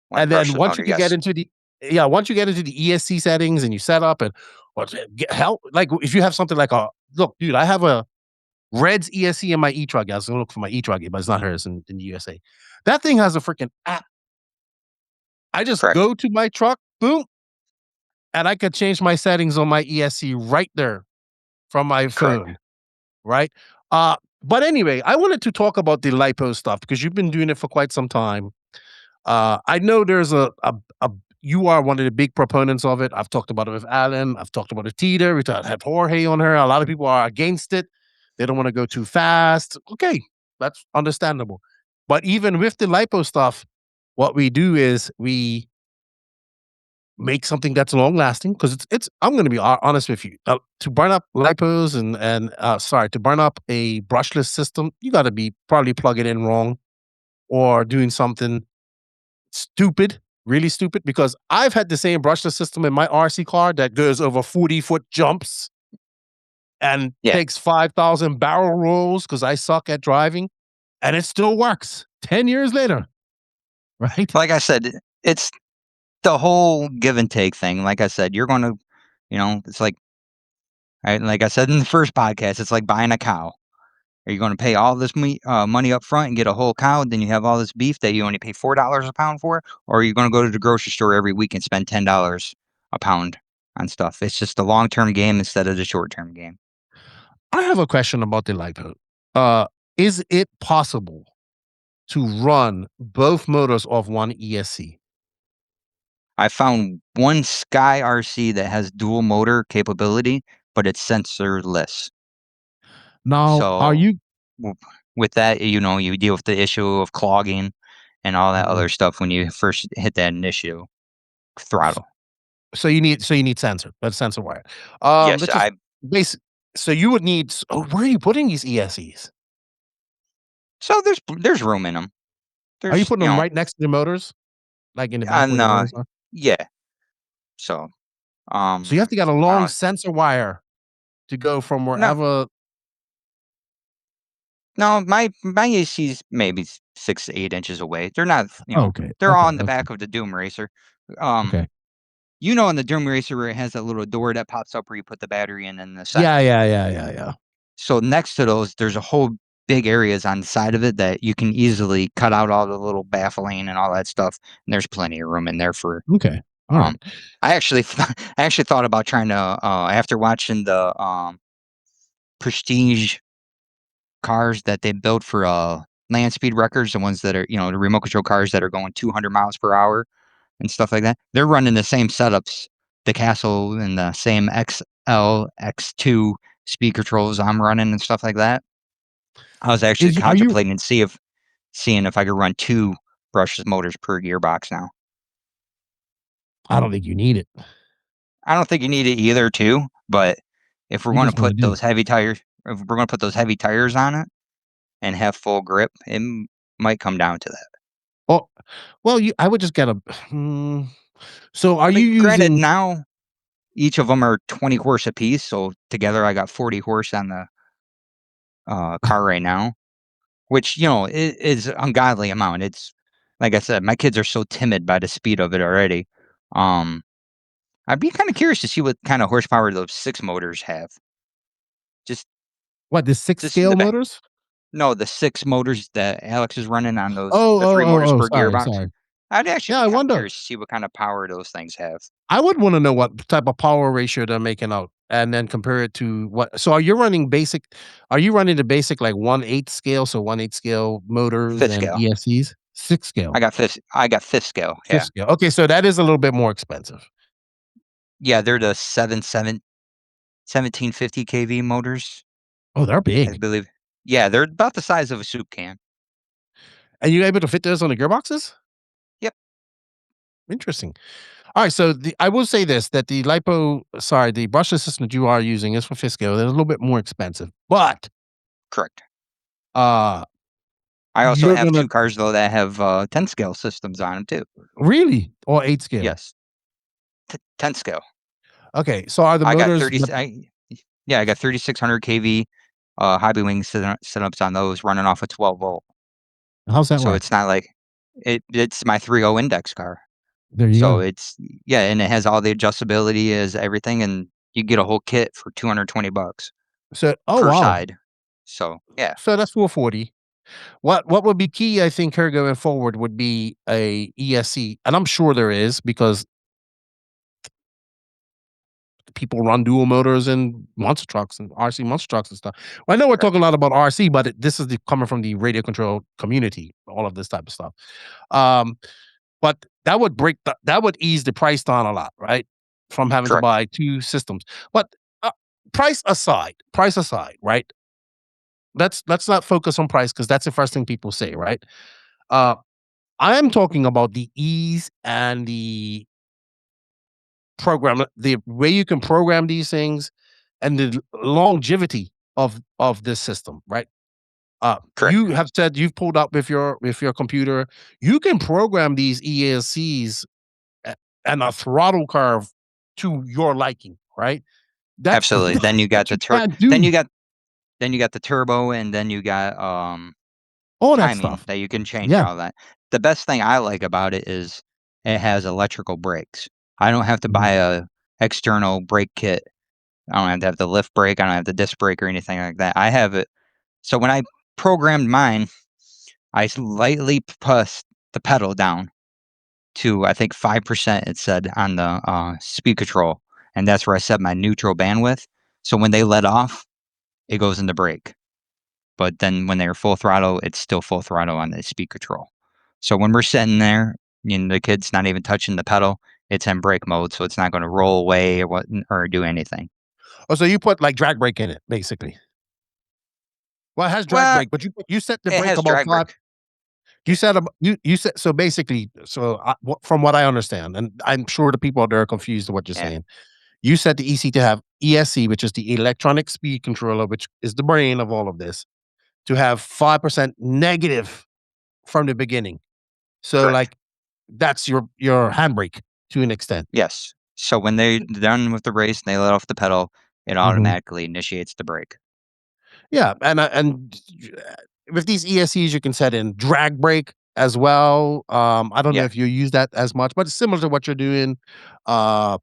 One And then brushless once motor, you can get yes. into the yeah, once you get into the ESC settings and you set up and get help, like if you have something like a look, dude, I have a Red's ESC in my e-truck. I was gonna look for my e-truck, but it's not hers in the USA. That thing has a freaking app. I just Correct, go to my truck, boom, and I could change my settings on my ESC right there from my correct. phone, right? But anyway, I wanted to talk about the lipo stuff because you've been doing it for quite some time. I know there's a you are one of the big proponents of it. I've talked about it with Alan. I've talked about it with Tita. Had Jorge on her. A lot of people are against it. They don't want to go too fast. Okay, that's understandable. But even with the lipo stuff, what we do is we make something that's long lasting because it's. I'm going to be honest with you. To burn up lipos and to burn up a brushless system, you got to be probably plug it in wrong or doing something stupid, really stupid, because I've had the same brushless system in my RC car that goes over 40-foot jumps and Yeah. takes 5,000 barrel rolls because I suck at driving, and it still works 10 years later, right? Like I said, it's the whole give and take thing. Like I said, you're gonna, it's like I said in the first podcast, it's like buying a cow. Are you gonna pay all this money up front and get a whole cow, then you have all this beef that you only pay $4 a pound for? Or are you gonna go to the grocery store every week and spend $10 a pound on stuff? It's just a long-term game instead of the short-term game. I have a question about the lipo. Uh, is it possible to run both motors off one ESC? I found one Sky RC that has dual motor capability, but it's sensorless. Now, are So you w with that, you deal with the issue of clogging and all that Mhm. other stuff when you first hit that initial throttle. So you need sensor, that's sensor wire. Yes, Let's just basic. So you would need. Oh, where are you putting these ESCs? so there's room in them. Are you There's, putting them right next to the motors, like in the back where and, the motors are? yeah, so, So you have to get a I long don't sensor wire to go from no, wherever. no, my AC's maybe 6 to 8 inches away. They're not, Oh, okay, they're all okay, in the okay, back of the Doom Racer. Um, okay. in the Doom Racer where it has that little door that pops up where you put the battery in the Yeah, center. yeah, yeah, yeah, yeah. So next to those, there's a whole big areas on the side of it that you can easily cut out all the little baffling and all that stuff, and there's plenty of room in there for, Okay, all right. um I actually I actually thought about trying to, after watching the, Prestige cars that they built for, land speed records, the ones that are, the remote control cars that are going 200 miles per hour and stuff like that. They're running the same setups, the Castle and the same XL, X2 speed controls I'm running and stuff like that. I was actually Are you? contemplating seeing if I could run 2 brushless motors per gearbox now. I don't think you need it. I don't think you need it either too, but if we're You gonna just want to put do it. those heavy tires if we're gonna put those heavy tires on it and have full grip, might come down to that. Oh, well, I would just get a. Hmm, so are I you mean, granted, using now each of them are 20 horse apiece, so together I got 40 horse on the, car right now, which, is ungodly amount. It's like I said, my kids are so timid by the speed of it already. Um, I'd be kinda curious to see what kinda horsepower those 6 motors have. Just what, the six just in scale the back. motors? No, the 6 motors that Alex is running on those Oh, the 3 oh, motors oh, oh, per sorry, gearbox. sorry. I'd actually Yeah, be I kinda wonder. curious to see what kind of power those things have. I would wanna know what type of power ratio they're making out and then compare it to what so are you running the basic, like, 1/8 scale, so 1/8 scale motors 5th and scale. ESCs? 6 scale, I got 5th scale, 5th yeah. scale. Okay, so that is a little bit more expensive. Yeah, they're the 1750 kV motors, Oh, they're I big. believe. Yeah, they're about the size of a soup can. And you're able to fit those on the gearboxes? Yep, Interesting. Alright, so I will say this, that the brushless system that you are using is for fifth scale. They're a little bit more expensive, but, correct. uh, I also you're have gonna 2 cars though that have, 10 scale systems on them too. really? Or 8 scale? Yes, 10 scale. Okay, so are the I got motors 30 but I Yeah, I got 3600 kV, hobby wing setups on those running off a 12-volt. How's that So work? it's not like it's my 3.0 index car. There you So go. it's yeah, and it has all the adjustability as everything, and you get a whole kit for $220 So oh, per wow. side. So, yeah, So that's 440. What would be key, I think, here going forward would be a ESC, and I'm sure there is because people run dual motors in monster trucks and RC monster trucks and stuff. Well, I know we're correct. talking a lot about RC, but this is coming from the radio control community, all of this type of stuff. Um, but that would ease the price down a lot, right? From having to Correct. buy 2 systems. But, price aside, right? Let's not focus on price because that's the first thing people say, right? Uh, I am talking about the ease and the way you can program these things and the longevity of this system, right? Correct. You have said you've pulled up with your computer. You can program these ESCs and a throttle curve to your liking, right? That's Absolutely. that Then you got you the tur can't then do you got then you got the turbo, and then you got, all that timing stuff. that you can change Yeah. all that. The best thing I like about it is it has electrical brakes. I don't have to Mhm. buy a external brake kit. I don't have to have the lift brake, I don't have the disc brake or anything like that. I have it so when I programmed mine, I slightly pressed the pedal down to, I think, 5% it said on the, speed control, and that's where I set my neutral bandwidth. So when they let off, it goes into brake. But then when they're full throttle, it's still full throttle on the speed control. So when we're sitting there, the kid's not even touching the pedal, it's in brake mode, so it's not gonna roll away or do anything. Oh, so you put like drag brake in it, basically. Well, it has drag Well, brake, but you set the it brake has about drag 5. brake. You Yeah, said you said so basically, from what I understand, and I'm sure the people out there are confused to what you're yeah, saying. You set the EC to have ESC, which is the electronic speed controller, which is the brain of all of this, to have 5% negative from the beginning. So correct. like that's your handbrake to an extent. Yes. So when they're done with the race and they let off the pedal, it Mhm. automatically initiates the brake. Yeah, and with these ESCs, you can set in drag brake as well. I don't know Yeah. if you use that as much, but it's similar to what you're doing. Uh,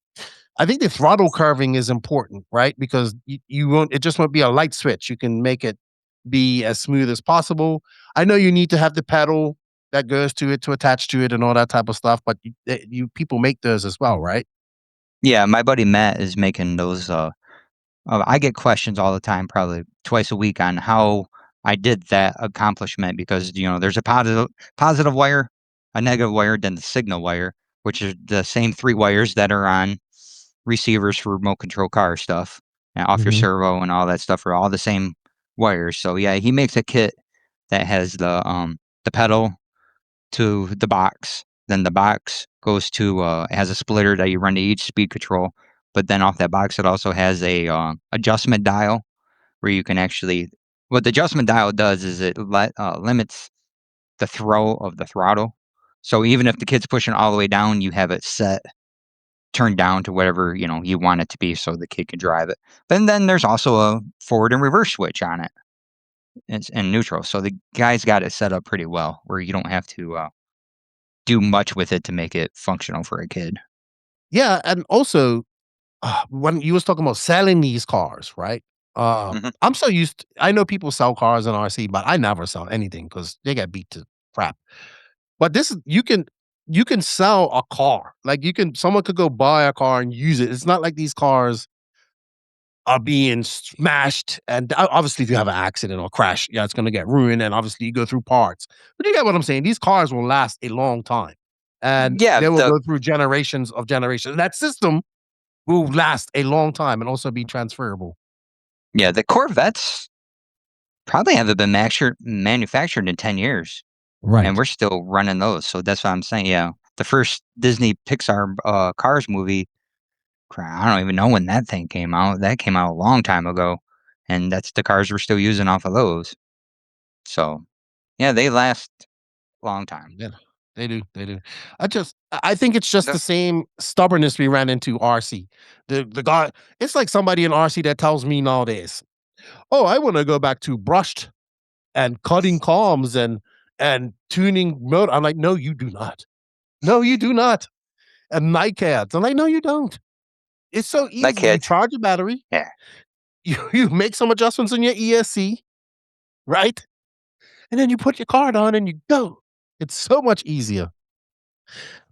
I think the throttle curving is important, right? Because you won't. It just won't be a light switch. You can make it be as smooth as possible. I know you need to have the pedal that goes to it to attach to it and all that type of stuff, but you people make those as well, right? Yeah, my buddy Matt is making those, I get questions all the time, probably twice a week on how I did that accomplishment because, there's a positive wire, a negative wire, then the signal wire, which is the same 3 wires that are on receivers for remote control car stuff, and off your Mhm. servo and all that stuff are all the same wires. So, yeah, he makes a kit that has the pedal to the box. Then the box goes to it has a splitter that you run to each speed control. But then off that box, it also has a adjustment dial where you can actually. What the adjustment dial does is it limits the throw of the throttle. So even if the kid's pushing all the way down, you have it set turned down to whatever you want it to be, so the kid can drive it. But then there's also a forward and reverse switch on it. It's in neutral, so the guy's got it set up pretty well, where you don't have to do much with it to make it functional for a kid. Yeah, and also when you was talking about selling these cars, right? Mhm. I'm so used I know people sell cars in RC, but I never sell anything because they get beat to crap. But this is you can sell a car. Like someone could go buy a car and use it. It's not like these cars are being smashed and obviously if you have an accident or crash, yeah, it's gonna get ruined and obviously you go through parts. But you get what I'm saying? These cars will last a long time and Yeah, they will the go through generations of generations. That system will last a long time and also be transferable. yeah, the Corvettes probably haven't been manufactured in 10 years, and Right. we're still running those, so that's what I'm saying, yeah. The first Disney Pixar, Cars movie, I don't even know when that thing came out. That came out a long time ago, and that's the cars we're still using off of those. So, yeah, they last a long time. Yeah, they do. I think it's just The the same stubbornness we ran into RC. The guy it's like somebody in RC that tells me nowadays, "Oh, I wanna go back to brushed and cutting comms and tuning mode." I'm like, "No, you do not. No, you do not." And NiCads. I'm like, "No, you don't. It's so Like easy. You kids. charge your battery, Yeah. you make some adjustments in your ESC, right? And then you put your card on and you go. It's so much easier."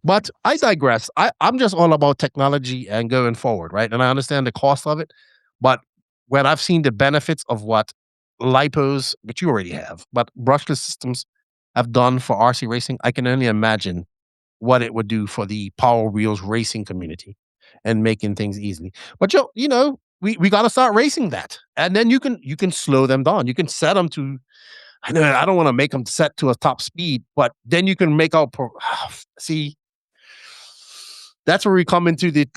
But I digress. I'm just all about technology and going forward, right? And I understand the cost of it, but when I've seen the benefits of what lipos, which you already have, but brushless systems have done for RC racing, I can only imagine what it would do for the Power Wheels racing community and making things easy. But we got to start racing that, and then you can slow them down. You can set them to. I know I don't want to make them set to a top speed, but then you can make out. See, that's where we come into the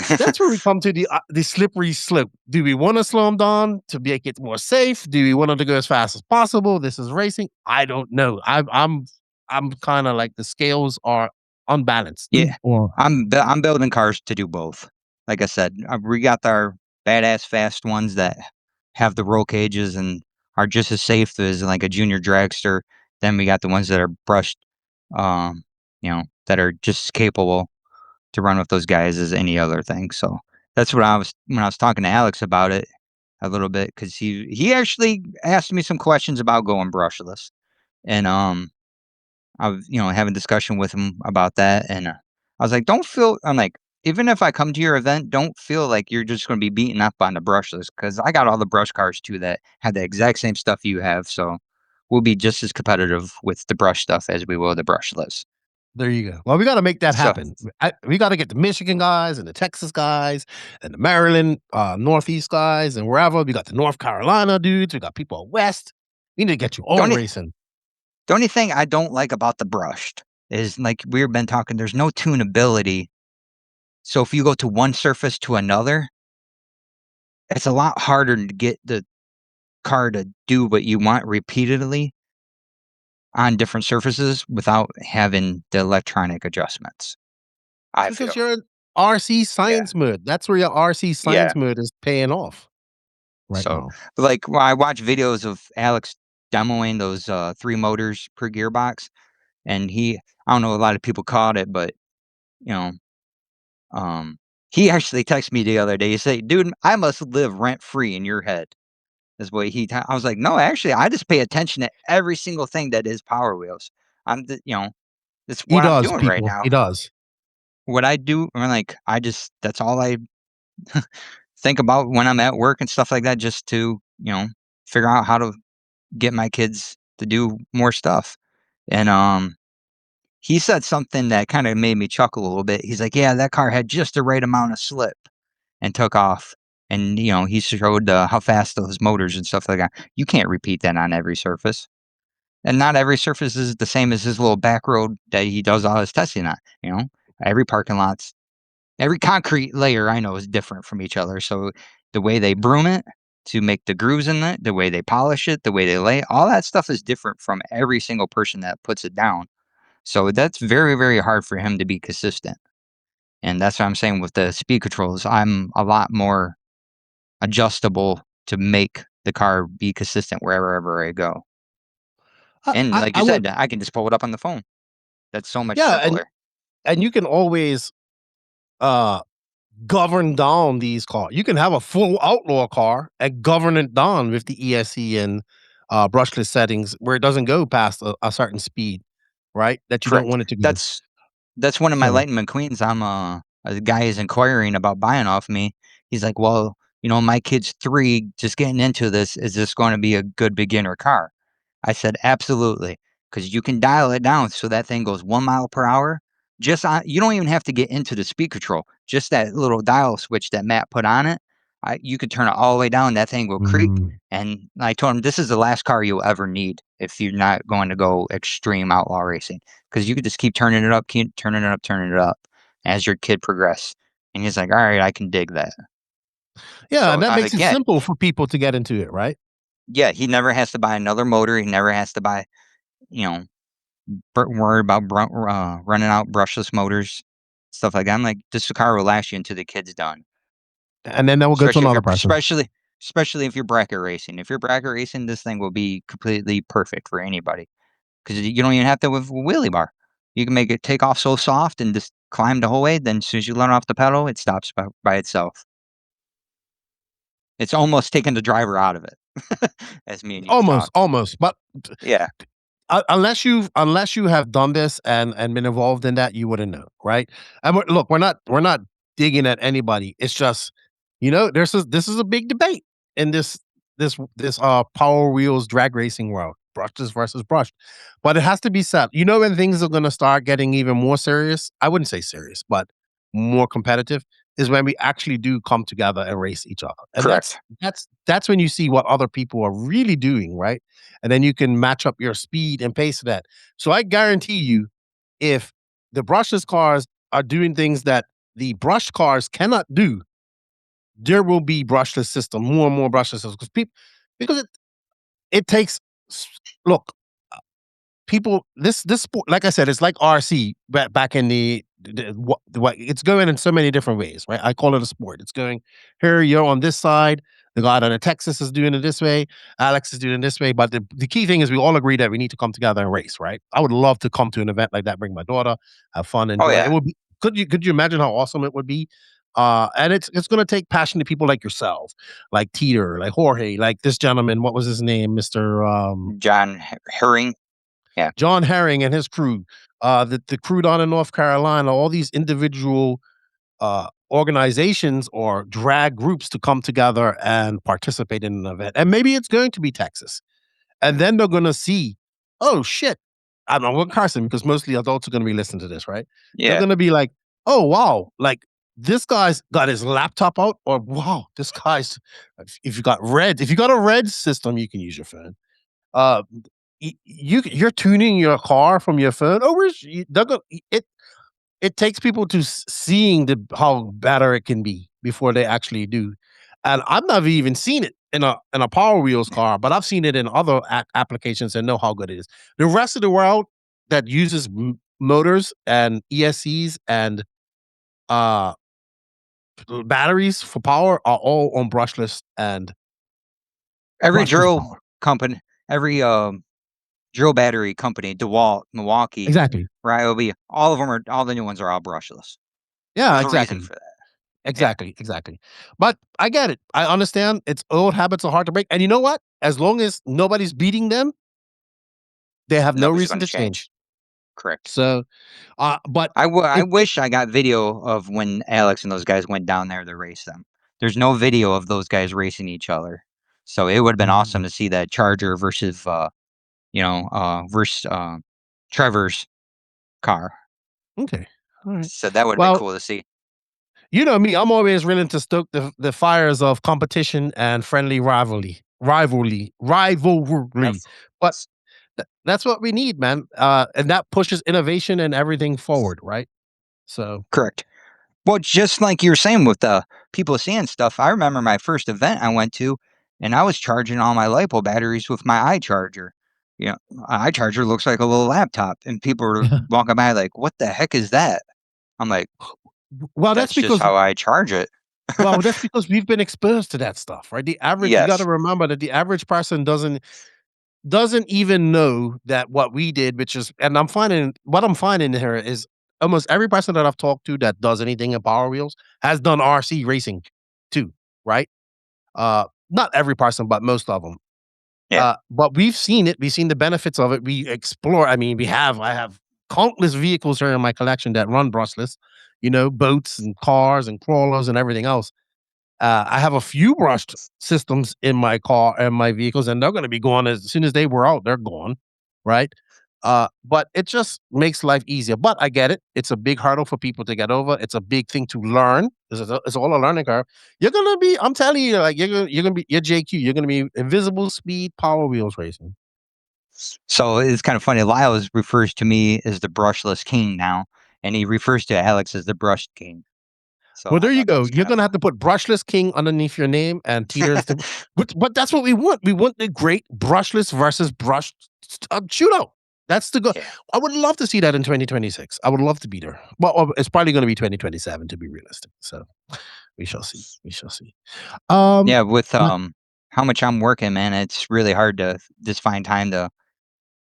the slippery slope. Do we want to slow them down to make it more safe? Do we want them to go as fast as possible? This is racing. I don't know. I'm kind of like the scales are unbalanced. Yeah. Or I'm building cars to do both. Like I said, we got our badass fast ones that have the roll cages and are just as safe as like a junior dragster. Then we got the ones that are brushed, that are just as capable to run with those guys as any other thing. So that's what I was when I was talking to Alex about it a little bit because he actually asked me some questions about going brushless, and I was, having a discussion with him about that, and I was like, "Don't feel." I'm like, "Even if I come to your event, don't feel like you're just going to be beaten up on the brushless because I got all the brush cars too that have the exact same stuff you have, so we'll be just as competitive with the brush stuff as we will the brushless." there you go. Well, we got to make that So happen. We got to get the Michigan guys and the Texas guys and the Maryland, Northeast guys and wherever. We got the North Carolina dudes. We got people out west. We need to get you the all only racing. the only thing I don't like about the brushed is like we've been talking. There's no tunability. So if you go to one surface to another, it's a lot harder to get the car to do what you want repeatedly on different surfaces without having the electronic adjustments, It's I because feel. you're in RC Yeah. science mode. That's where your RC Yeah. science mode is paying off right So, now. like, when I watch videos of Alex demoing those, 3 motors per gearbox, and I don't know, a lot of people caught it, but, you know, um, he actually texted me the other day. He said, "Dude, I must live rent free in your head." Is what I was like, "No, actually, I just pay attention to every single thing that is Power Wheels. That's He what I'm does, doing right people. He now." does. What I do, I'm like, that's all I think about when I'm at work and stuff like that, just to, figure out how to get my kids to do more stuff. And he said something that kind of made me chuckle a little bit. He's like, "Yeah, that car had just the right amount of slip," and took off. And he showed how fast those motors and stuff like that. You can't repeat that on every surface, and not every surface is the same as his little back road that he does all his testing on. Every parking lot's every concrete layer I know is different from each other. So the way they broom it to make the grooves in it, the way they polish it, the way they lay it, all that stuff is different from every single person that puts it down. So that's very, very hard for him to be consistent. And that's what I'm saying with the speed controls. I'm a lot more adjustable to make the car be consistent wherever I go. And like I you would, said, I can just pull it up on the phone. That's so much yeah, simpler. and you can always uh govern down these cars. You can have a full outlaw car and govern it down with the ESC and brushless settings where it doesn't go past a certain speed, right? That you don't Correct. want it to go. That's That's one of my So Lightning McQueens. A guy is inquiring about buying off me. He's like, "Well, my kid's 3, just getting into this. Is this going to be a good beginner car?" I said, "Absolutely, because you can dial it down so that thing goes 1 mile per hour. You don't even have to get into the speed control. Just that little dial switch that Matt put on it. You could turn it all the way down. That thing will creak." mm, And I told him, "This is the last car you'll ever need if you're not going to go extreme outlaw racing." Because you could just keep turning it up, turning it up as your kid progress. And he's like, "All right, I can dig that." yeah, and So that I was makes like, it "Yeah, simple for people to get into it, right? yeah." He never has to buy another motor. He never has to buy, you know, worry about running out brushless motors, stuff like that. I'm like, this car will last you until the kid's done. And then that will go to Especially if another you're, person. especially if you're bracket racing. If you're bracket racing, this thing will be completely perfect for anybody because you don't even have to with a wheelie bar. You can make it take off so soft and just climb the whole way. Then as soon as you let off the pedal, it stops by itself. It's almost taking the driver out of it, as me and you Almost, talk. almost, but Yeah, unless you have done this and been involved in that, you wouldn't know, right? And look, we're not digging at anybody. It's just, this is a big debate in this Power Wheels drag racing world, brushless versus brushed. But it has to be said. You know when things are going to start getting even more serious? I wouldn't say serious, but more competitive is when we actually do come together and race each other, and correct. that's when you see what other people are really doing, right? And then you can match up your speed and pace of that. So I guarantee you, if the brushless cars are doing things that the brush cars cannot do, there will be brushless system, more and more brushless systems because it takes look, people this sport, like I said, it's like RC back in what it's going in so many different ways, right? I call it a sport. It's going here, you're on this side, the guy out of Texas is doing it this way, Alex is doing it this way. But the key thing is we all agree that we need to come together and race, right? I would love to come to an event like that, bring my daughter, have fun, Oh enjoy. It yeah. would be could you imagine how awesome it would be? And it's gonna take passionate people like yourself, like Teeter, like Jorge, like this gentleman, what was his name? Mr. John Herring. Yeah. John Herring and his crew, the crew down in North Carolina, all these individual organizations or drag groups to come together and participate in an event. And maybe it's going to be Texas. And then they're going to see, oh shit. I don't know what Carson, because mostly adults are going to be listening to this, right? They're Yeah. going to be like, oh, wow. Like this guy's got his laptop out, or wow, this guy's, if you got a red system, you can use your phone. Uh, you're tuning your car from your phone. Oh, it takes people to seeing how better it can be before they actually do. And I've never even seen it in a Power Wheels car, but I've seen it in other applications and know how good it is. The rest of the world that uses motors and ESCs and uh, batteries for power are all on brushless and Every brushless drill power. company, every drill battery company, DeWalt, Milwaukee, Exactly. Ryobi, all of them are all the new ones are all brushless. Yeah, There's a reason exactly. for that. Yeah, Exactly, exactly. But I get it. I understand it's old habits are hard to break. And you know what? As long as nobody's beating them, they have no nobody's reason going to to change. change. Correct. So, but I it wish I got video of when Alex and those guys went down there to race them. There's no video of those guys racing each other. So it would have been awesome Mhm. to see that Charger versus versus Trevor's car. Okay. All right. So that would have been Well, cool to see. you know me, I'm always willing to stoke the fires of competition and friendly rivalry. That's But that's what we need, man. And that pushes innovation and everything forward, right? So, correct. Well, just like you were saying with the people seeing stuff, I remember my first event I went to, and I was charging all my LiPo batteries with my iCharger. You know, my iCharger looks like a little laptop, and people were walking by like, "What the heck is that?" I'm like, well, "That's just how I charge it." that's because we've been exposed to that stuff, right? You got to Yes, remember that the average person doesn't even know that what we did, which is, and what I'm finding here is almost every person that I've talked to that does anything in Power Wheels has done RC racing too, right? Not every person, but most of them. yeah, But we've seen it. We've seen the benefits of it. We explore. I mean, I have countless vehicles here in my collection that run brushless. Boats and cars and crawlers and everything else. I have a few brushed systems in my car and my vehicles, and they're going to be gone as soon as they were out. They're gone, right? But it just makes life easier. But I get it; it's a big hurdle for people to get over. It's a big thing to learn. It's all a learning curve. You're gonna be. I'm telling you, like you're gonna be. You're JQ. You're gonna be invisible speed Power Wheels racing. so it's kind of funny. Lyle refers to me as the brushless king now, and he refers to Alex as the brushed king. So Well, I there you thought that go. was You're kind of gonna have to put Brushless King underneath your name and Teeter's the but that's what we want. We want the great brushless versus brushed shootout. That's the go. yeah. I would love to see that in 2026. I would love to be there. Well, it's probably gonna be 2027 to be realistic. So We shall see. We shall see. Um, Yeah, with but how much I'm working, man, it's really hard to just find time to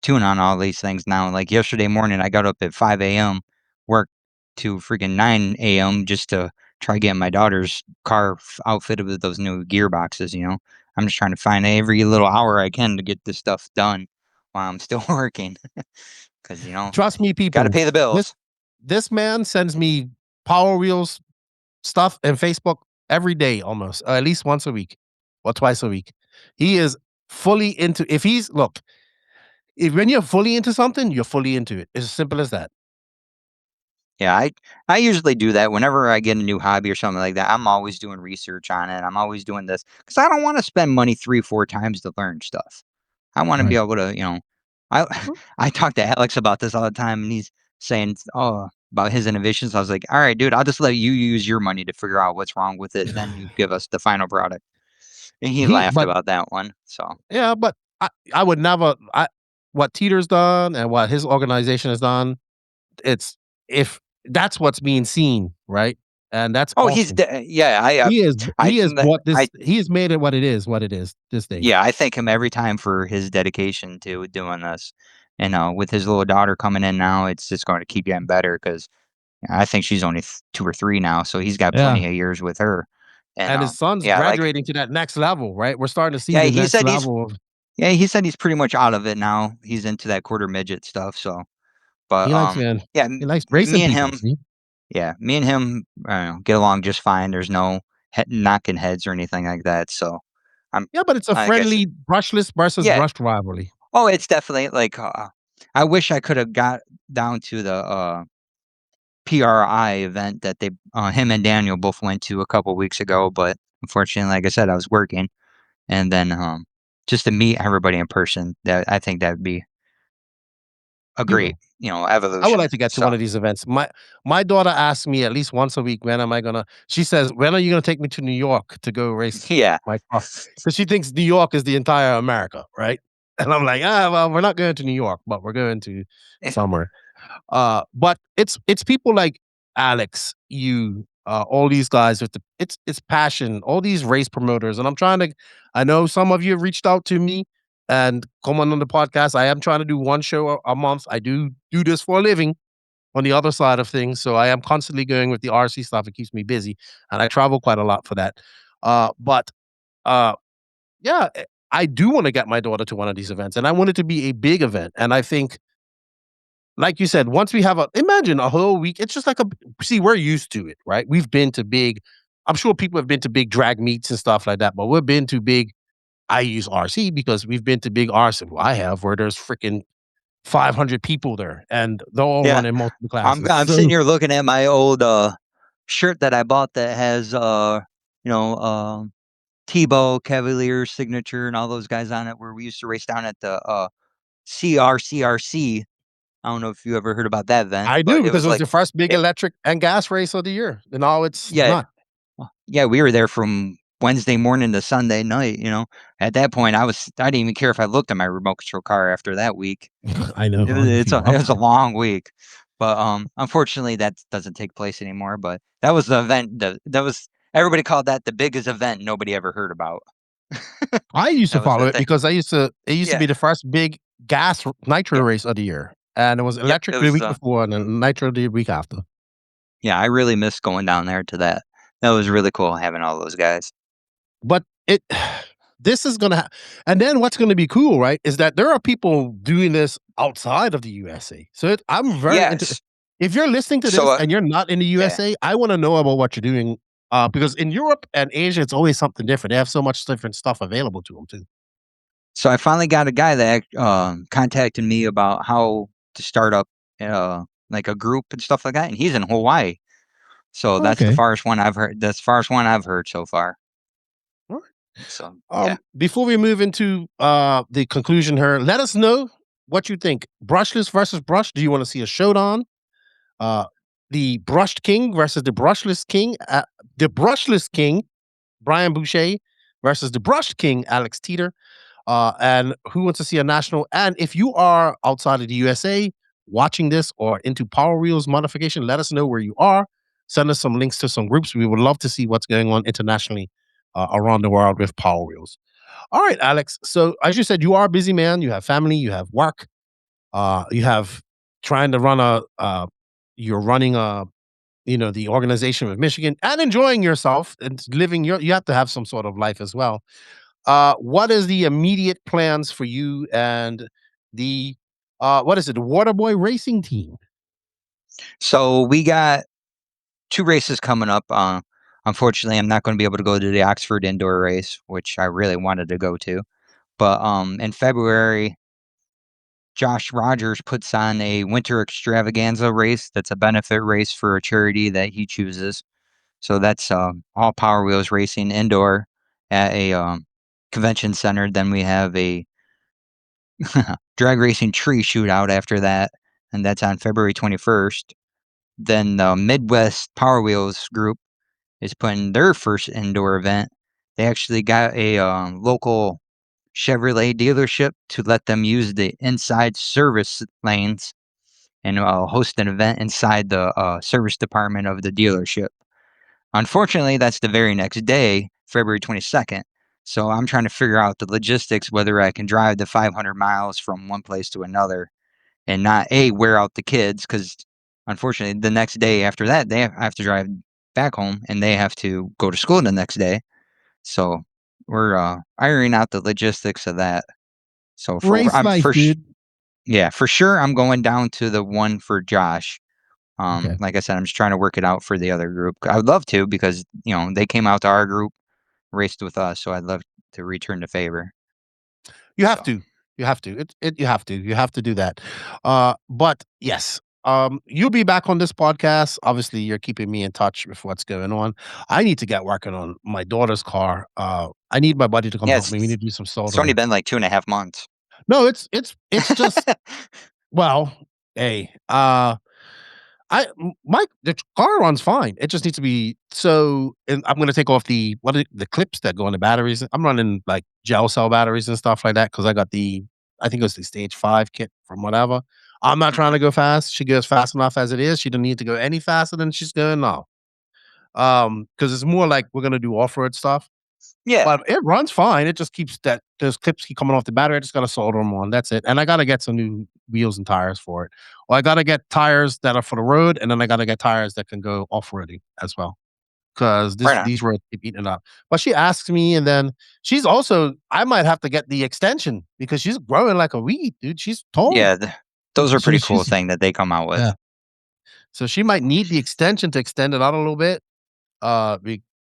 tune on all these things now. Like yesterday morning, I got up at 5 a.m., worked to freaking 9 a.m. just to try getting my daughter's car outfitted with those new gearboxes. I'm just trying to find every little hour I can to get this stuff done while I'm still working because trust me, got to people. pay the This bills. this man sends me Power Wheels stuff and Facebook every day, almost at least once a week or twice a week. He is fully into. If he's look, if when you're fully into something, you're fully into it. It's as simple as that. Yeah, I usually do that whenever I get a new hobby or something like that. I'm always doing research on it. I'm always doing this because I don't want to spend money 3, 4 times to learn stuff. I want to be Right. able to, I I talk to Alex about this all the time, and he's saying, "Oh, about his innovations." I was like, "All right, dude, I'll just let you use your money to figure out what's wrong with it. Then you give us the final product." And he He, laughed but about that one. So, yeah, but I would never. What Teeter's done and what his organization has done. It's if that's what's being seen, right? And that's oh, awesome. yeah, He has brought I this. He has made it what it is. What it is this day. Yeah, I thank him every time for his dedication to doing this. And, with his little daughter coming in now, it's just going to keep getting better because I think she's only 2 or 3 now, so he's got Yeah. plenty of years with her. And, And his son's yeah, like graduating to that next level, right? We're starting to see yeah, the he next said he's level of yeah, he said he's pretty much out of it now. He's into that quarter midget stuff, so but, he likes man. yeah, He likes me racing and people, him see? me and him, I don't know, get along just fine. There's no knocking heads or anything like that, so I'm Yeah, but it's a I guess friendly brushless versus yeah. brushed rivalry. Oh, it's definitely like, I wish I coulda got down to the, PRI event that him and Daniel both went to a couple weeks ago, but unfortunately, like I said, I was working, and then, just to meet everybody in person, that I think that would be a You great, will. I would evolution. like to get to So, one of these events. My daughter asks me at least once a week, "When am I gonna" she says, "When are you gonna take me to New York to go race yeah. my car?" Because she thinks New York is the entire America, right? And I'm like, well, we're not going to New York, but we're going to Eh, somewhere." But it's people like Alex, you, all these guys with it's passion, all these race promoters, and I know some of you have reached out to me and come on the podcast. I am trying to do one show a month. I do this for a living on the other side of things, so I am constantly going with the RC stuff. It keeps me busy, and I travel quite a lot for that. But uh, yeah, I do want to get my daughter to one of these events, and I want it to be a big event. And I think like you said, once we have imagine a whole week, it's just like see, we're used to it, right? We've been to big, I'm sure people have been to big drag meets and stuff like that, but we've been to big, I use RC because we've been to big RC. Well, I have where there's freaking 500 people there and they're all yeah. running multiple I'm classes. I'm sitting So here looking at my old, shirt that I bought that has, you know, Tebow, Cavalier signature, and all those guys on it where we used to race down at the, CRCRC. I don't know if you ever heard about that event, I do but it because was it was like the first big it electric and gas race of the year. And now it's yeah, not. yeah, we were there from Wednesday morning to Sunday night. At that point, I didn't even care if I looked at my remote control car after that week. I know. It Oh, was you it's a feel it rough. was a long week, but, unfortunately, that doesn't take place anymore, but that was the event that was everybody called that the biggest event nobody ever heard about. I used to That was follow the it thing. because it used to be Yeah. the first big nitro Yep. race of the year. And it was Yep. It electric the was, week before and then nitro the week after. yeah, I really miss going down there to that. That was really cool having all those guys. But it this is gonna and then what's gonna be cool, right, is that there are people doing this outside of the USA. So I'm very into Yes. if you're listening to So, this and you're not in the yeah. USA, I wanna know about what you're doing, because in Europe and Asia, it's always something different. They have so much different stuff available to them too. So I finally got a guy that, contacted me about how to start up, like a group and stuff like that, and he's in Hawaii. So that's the Okay. farthest one I've heard that's the farthest one I've heard so far. Alright. So, yeah. Before we move into, the conclusion here, let us know what you think. Brushless versus brush. Do you wanna see a showdown? Uh, the brushed king versus the brushless king, Bryan Boucher versus the brushed king, Alex Teeter. And who wants to see a national? And if you are outside of the USA watching this or into Power Wheels modification, let us know where you are send us some links to some groups. We would love to see what's going on internationally around the world with Power Wheels. All right, Alex. So as you said, you are a busy man. You have family. You have work. You have trying to run you're running the organization of Michigan and enjoying yourself and living you have to have some sort of life as well. What is the immediate plans for you and the what is it, the Waterboy Racing Team? So we got 2 races coming up. Unfortunately, I'm not going to be able to go to the Oxford indoor race, which I really wanted to go to. But in February, Josh Rogers puts on a winter extravaganza race. That's a benefit race for a charity that he chooses. So that's all Power Wheels racing indoor at a convention center. Then we have a drag racing tree shootout after that, and that's on February 21st. Then the Midwest Power Wheels group is putting their first indoor event. They actually got a local Chevrolet dealership to let them use the inside service lanes and host an event inside the service department of the dealership. Unfortunately, that's the very next day, February 22nd. So I'm trying to figure out the logistics, whether I can drive the 500 miles from one place to another and not wear out the kids, because unfortunately the next day after that I have to drive back home and they have to go to school the next day. So we're ironing out the logistics of that. So Race life, dude. yeah, for sure I'm going down to the one for Josh. Okay. Like I said, I'm just trying to work it out for the other group. I would love to, because they came out to our group, raced with us, so I'd love to return the favor. You have So to. You have to. You have to. You have to do that. But yes, you'll be back on this podcast. Obviously, you're keeping me in touch with what's going on. I need to get working on my daughter's car. I need my buddy to come yeah, help me. We need to do some it's only soldering. been like 2.5 months. No, it's just well, hey, my the car runs fine. It just needs to be and I'm gonna take off the clips that go on the batteries. I'm running like gel cell batteries and stuff like that because I got I think it was the stage 5 kit from whatever. I'm not trying to go fast. She goes fast enough as it is. She don't need to go any faster than she's going now. Because it's more like we're gonna do off-road stuff. Yeah, But it runs fine. It just keeps those clips keep coming off the battery. I just gotta solder them on. That's it. And I gotta get some new wheels and tires for it. Well, I gotta get tires that are for the road, and then I gotta get tires that can go off-roading as well. Because right on. these roads keep eating it up. But she asks me, and then she's also I might have to get the extension because she's growing like a weed, dude. She's tall. Yeah, those are pretty cool She's thing that they come out with. yeah. So she might need the extension to extend it out a little bit.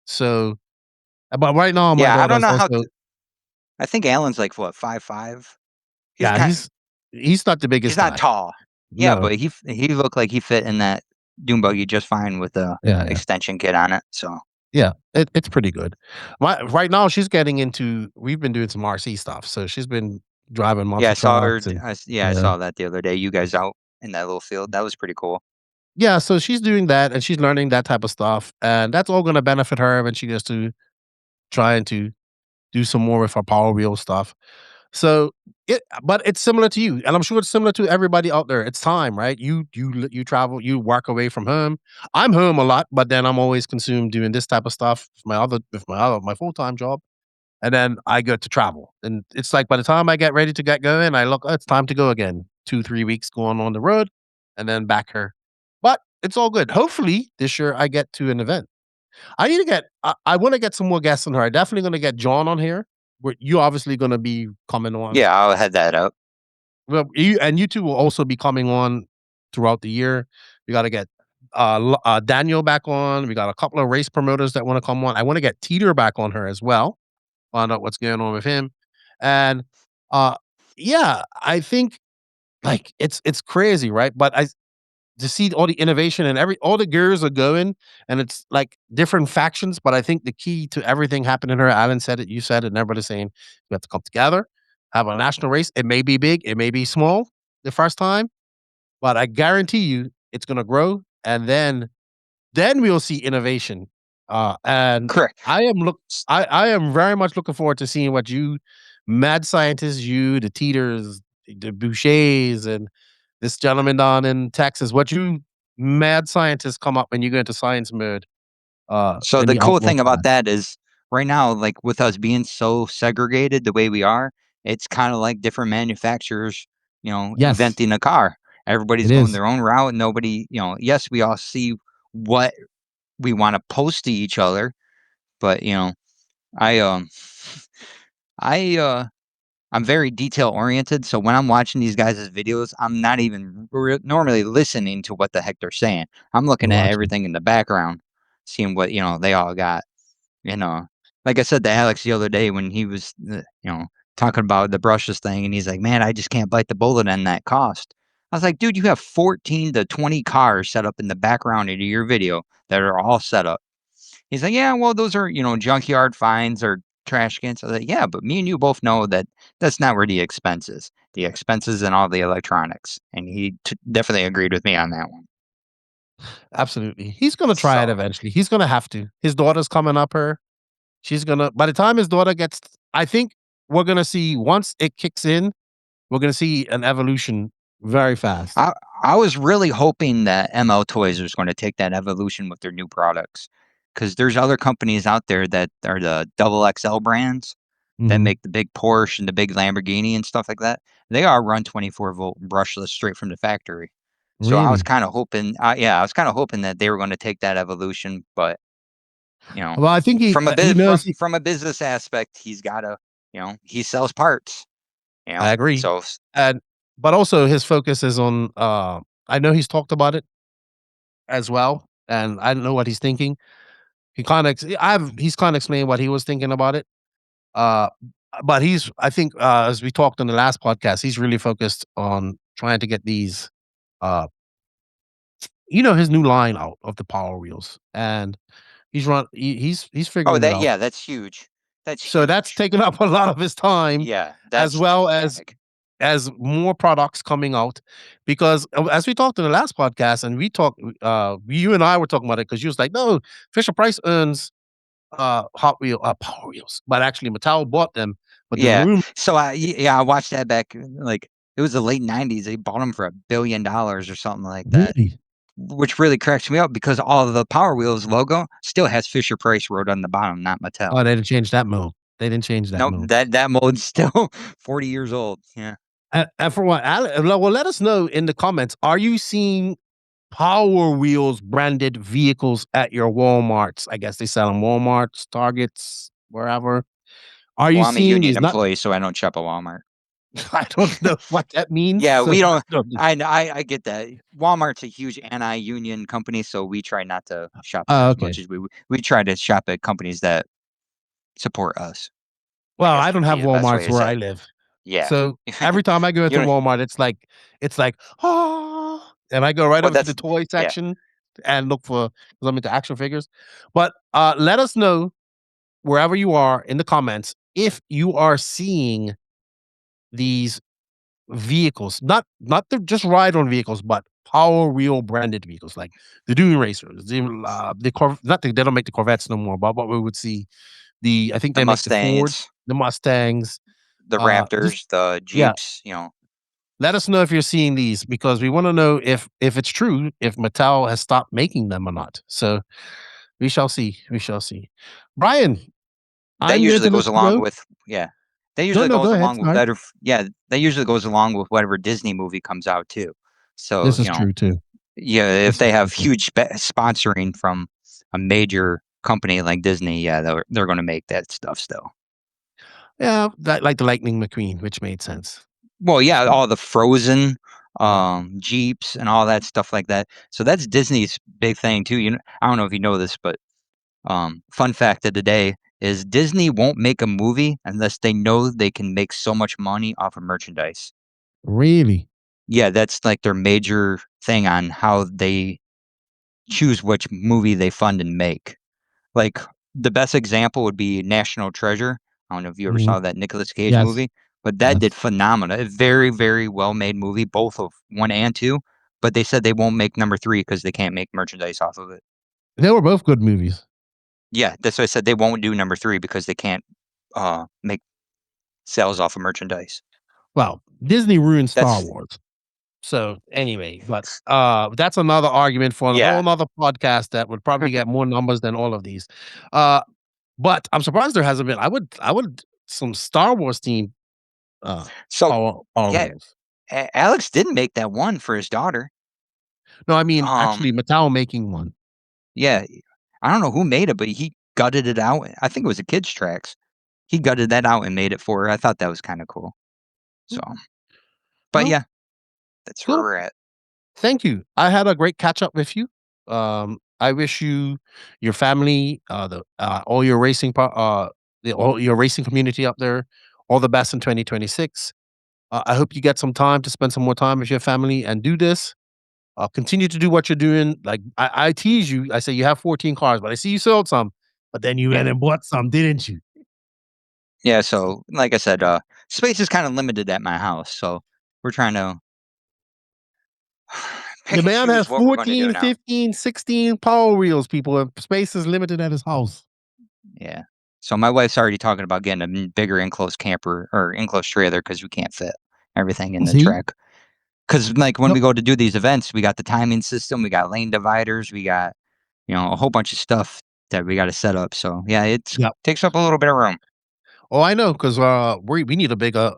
So, but right now my Yeah, I don't daughter's know how. also I think Alan's like what 5'5". He's yeah, kind. he's not the He's biggest not guy. tall. Yeah, No. but he looked like he fit in that dune buggy just fine with the Yeah, yeah. extension kit on it. So Yeah, it's pretty good. Right now, she's getting into we've been doing some RC stuff, so she's been driving yeah, monster I saw her. trucks and I yeah. saw that the other day. You guys out in that little field. That was pretty cool. Yeah, so she's doing that, and she's learning that type of stuff, and that's all gonna benefit her when she goes to trying to do some more with her Power Wheel stuff. So, but it's similar to you, and I'm sure it's similar to everybody out there. It's time, right? You travel, you work away from home. I'm home a lot, but then I'm always consumed doing this type of stuff with my full-time job. And then I go to travel. And it's like by the time I get ready to get going, I look, "Oh, it's time to go again." 2, 3 weeks going on the road and then back here. But it's all good. Hopefully, this year I get to an event. I need to get I wanna get some more guests on here. I definitely gonna get John on here, where you obviously gonna be coming on. Yeah, I'll head that up. Well, you 2 will also be coming on throughout the year. We gotta get, Daniel back on. We got a couple of race promoters that wanna come on. I wanna get Teeter back on her as well. Find out what's going on with him. And, uh, yeah, I think, like, it's crazy, right? But I to see all the innovation and all the gears are going, and it's, like, different factions, but I think the key to everything happening here, Alan said it, you said it, and everybody's saying, "We have to come together, have a national race." It may be big, it may be small the first time, but I guarantee you it's gonna grow, and then we'll see innovation. And Correct. I am look I am very much looking forward to seeing what you mad scientists, you, the Teeters, the Bouchers, and this gentleman down in Texas, what you mad scientists come up when you go into science mode, So in the the cool outdoor thing about class. that is right now, like with us being so segregated the way we are, it's kind of like different manufacturers, Yes, inventing a car. Everybody's it going is. their own route. Nobody, yes, we all see what we want to post to each other, but I I I'm very detail oriented, so when I'm watching these guys' videos, I'm not even normally listening to what the heck they're saying. I'm looking You're at watching. everything in the background, seeing what they all got. You know, like I said to Alex the other day when he was, talking about the brushless thing, and he's like, "Man, I just can't bite the bullet on that cost." I was like, "Dude, you have 14 to 20 cars set up in the background of your video that are all set up." He's like, "Yeah, well, those are, junkyard finds or trash cans." I was like, "Yeah, but me and you both know that that's not where the expense is. The expense is in all the electronics." And he definitely agreed with me on that one. Absolutely. He's gonna try it So, eventually. He's gonna have to. His daughter's coming up her. She's gonna by the time his daughter gets I think we're gonna see once it kicks in, we're gonna see an evolution very fast. I I was really hoping that ML Toys was going to take that evolution with their new products, because there's other companies out there that are the double XL brands that Mhm. make the big Porsche and the big Lamborghini and stuff like that. They are run 24-volt brushless straight from the factory. So I was Really? kind of hoping, yeah, I was kind of hoping that they were going to take that evolution, but you know, Well, I think from a he bit knows from a business aspect, he's got to, he sells parts, I agree. so And but also his focus is on, I know he's talked about it as well, and I don't know what he's thinking. He kinda he's kinda explained what he was thinking about it. Uh, but I think, as we talked on the last podcast, he's really focused on trying to get these, uh, his new line out of the Power Wheels, and he's oh figuring it that out. yeah, that's huge. That's So that's huge. taken up a lot of his time, Yeah, as that's well gigantic. as more products coming out, because, as we talked in the last podcast, and you and I were talking about it because you was like, "No, Fisher Price earns, Power Wheels," but actually Mattel bought them, but the Yeah. room So yeah, I watched that back like it was the late '90s. They bought them for $1 billion or something like that, really? which really cracks me up because all of the Power Wheels logo still has Fisher Price wrote on the bottom, not Mattel. Oh, they didn't change that mode. They didn't change that Nope, mode. that mode's still 40 years old. Yeah. And for what well, let us know in the comments, are you seeing Power Wheels branded vehicles at your Walmarts? I guess they sell them Walmarts, Targets, wherever. Are you Well, I'm a seeing union these? Not employee, so I don't shop at Walmart. I don't know what that means, Yeah, so we I don't. don't know. I get that. Walmart's a huge anti-union company, so we try not to shop there Oh, as much okay. as we try to shop at companies that support us. I Well, guess I don't would have be the best way Walmarts to where say I it. live. Yeah. So, every time I go You into know, Walmart, it's like, "Ah," and I go right well, over to the that's toy yeah. section and look for 'cause I'm into action figures. But, let us know wherever you are in the comments if you are seeing these vehicles, not the just ride-on vehicles, but Power Wheel branded vehicles, like the Dune Racers, not they don't make the Corvettes no more, but what we would see, I think The they make the Fords, Mustangs, the Mustangs, the just Raptors, the yeah. Jeeps, Let us know if you're seeing these because we wanna know if it's true, if Mattel has stopped making them or not. So, we shall see, we shall see. Brian, that I'm going usually to let goes you along go. with yeah. That No, usually no, go goes ahead, along with sorry. better yeah, that usually goes along with whatever Disney movie comes out too. So, This is true too. yeah, if This is they true have too. huge sponsoring from a major company like Disney, yeah, they're gonna make that stuff still. Yeah, that like the Lightning McQueen, which made sense. Well, yeah, So, all the Frozen, yeah. Jeeps and all that stuff like that. So that's Disney's big thing too. I don't know if you know this, but fun fact of the day is Disney won't make a movie unless they know they can make so much money off of merchandise. Really? Yeah, that's like their major thing on how they choose which movie they fund and make. Like, the best example would be National Treasure. I don't know if you ever Mhm. saw that Nicolas Cage Yes, movie, but that did yes. phenomenal. A very, very well-made movie, both of 1 and 2, but they said they won't make number 3 because they can't make merchandise off of it. They were both good movies. Yeah, that's why I said they won't do number 3 because they can't, make sales off of merchandise. Well, Disney ruined Star That's Wars. So anyway, but that's another argument for a whole Yeah. nother podcast that would probably get more numbers than all of these. Uh, but I'm surprised there hasn't been. I would some Star Wars themed So, Power yeah, Wheels. Alex did make that one for his daughter. No, I mean Um, actually Mattel making one. yeah, I don't know who made it, but he gutted it out. I think it was a Kids Tracks. He gutted that out and made it for her. I thought that was kinda cool. Hmm, So, but well, yeah, that's where cool. we're at. Thank you. I had a great catch up with you. I wish you, your family, the all your all your racing community up there, all the best in 2026. I hope you get some time to spend some more time with your family and do this. Continue to do what you're doing. Like I tease you. I say you have 14 cars, but I see you sold some. But then you went Yeah. and bought some, didn't you? Yeah, so, like I said, space is kinda limited at my house, so we're trying to The pick and man has choose what we're gonna do 14, now. 15, 16 Power Wheels, people, and space is limited at his house. Yeah. So my wife's already talking about getting a bigger enclosed camper or enclosed trailer because we can't fit everything in the See? truck. Because like when Yep. we go to do these events, we got the timing system, we got lane dividers, we got a whole bunch of stuff that we got to set up. So yeah, it Yep. takes up a little bit of room. Oh, I know, 'cause, we need a bigger,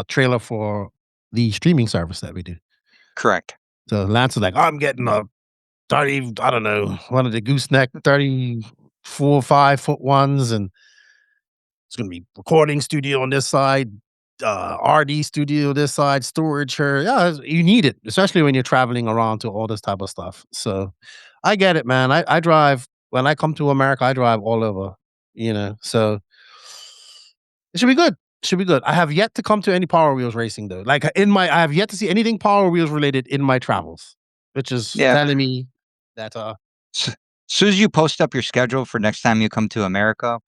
trailer for the streaming service that we do. Correct. So Lance is like, "I'm getting a 30" I don't know, one of the gooseneck 34, 5-foot ones, and it's gonna be recording studio on this side, RD studio this side, storage here. Yeah, you need it, especially when you're traveling around to all this type of stuff. So, I get it, man. I drive when I come to America, I drive all over, so it should be good. Should be good. I have yet to come to any Power Wheels racing though. Like I have yet to see anything Power Wheels related in my travels, which is Yeah. telling me that As soon as you post up your schedule for next time you come to America,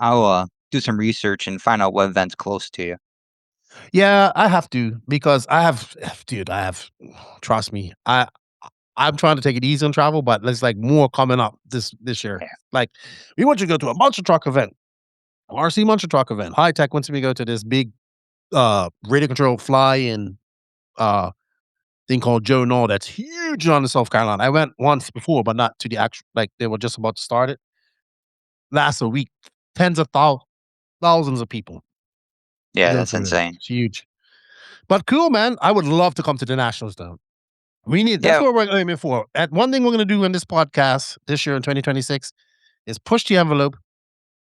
I'll do some research and find out what events close to you. yeah, I have to because I have dude, I have trust me. I'm trying to take it easy on travel, but there's like more coming up this year. Yeah. Like we want you to go to a monster truck event, RC monster truck event. High tech wants me to go to this big radio control fly in uh thing called Joe Knoll that's huge on the South Carolina. I went once before, but not to the actual like they were just about to start it. Last a week, tens of thousands of people Yeah, go that's through it. insane. It's huge. But cool, man. I would love to come to the Nationals though. We need that's Yeah. what we're aiming for. At one thing we're gonna do in this podcast this year in 2026 is push the envelope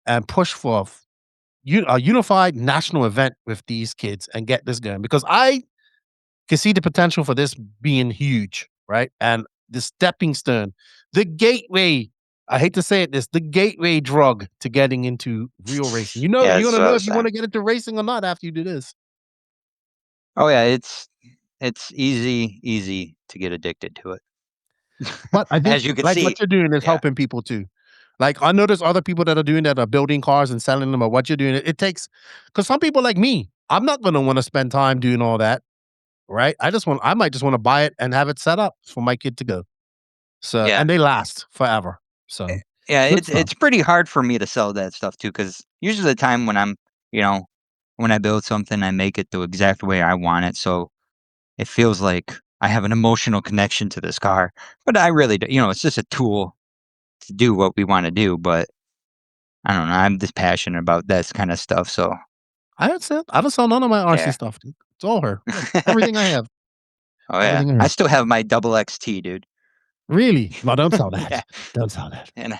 and push for a unified national event with these kids and get this going because I can see the potential for this being huge, right? And the stepping stone, the gateway. I hate to say it, the gateway drug to getting into real racing. Yeah, You're that's gonna what I know was if you want saying. to get into racing or not after you do this. Oh yeah, it's easy to get addicted to it. But I think As you can like see. what you're doing is Yeah. helping people too. Like I know there's other people that are doing that are building cars and selling them or what you're doing. It takes because some people like me, I'm not gonna want to spend time doing all that, right? I might just want to buy it and have it set up for my kid to go. So Yeah. and they last forever. Eh, So yeah, good it's stuff. it's pretty hard for me to sell that stuff too, because usually the time when you know, when I build something, I make it the exact way I want it, so it feels like I have an emotional connection to this car, but I really do it's just a tool to do what we wanna do, but I don't know, I'm just passionate about this kinda stuff, so I don't sell none of my RC yeah. stuff, dude. It's all her. Everything I have. Oh, yeah. Everything I I have. still have my double XT, dude. Really? No, don't sell Yeah, that. Don't sell that. and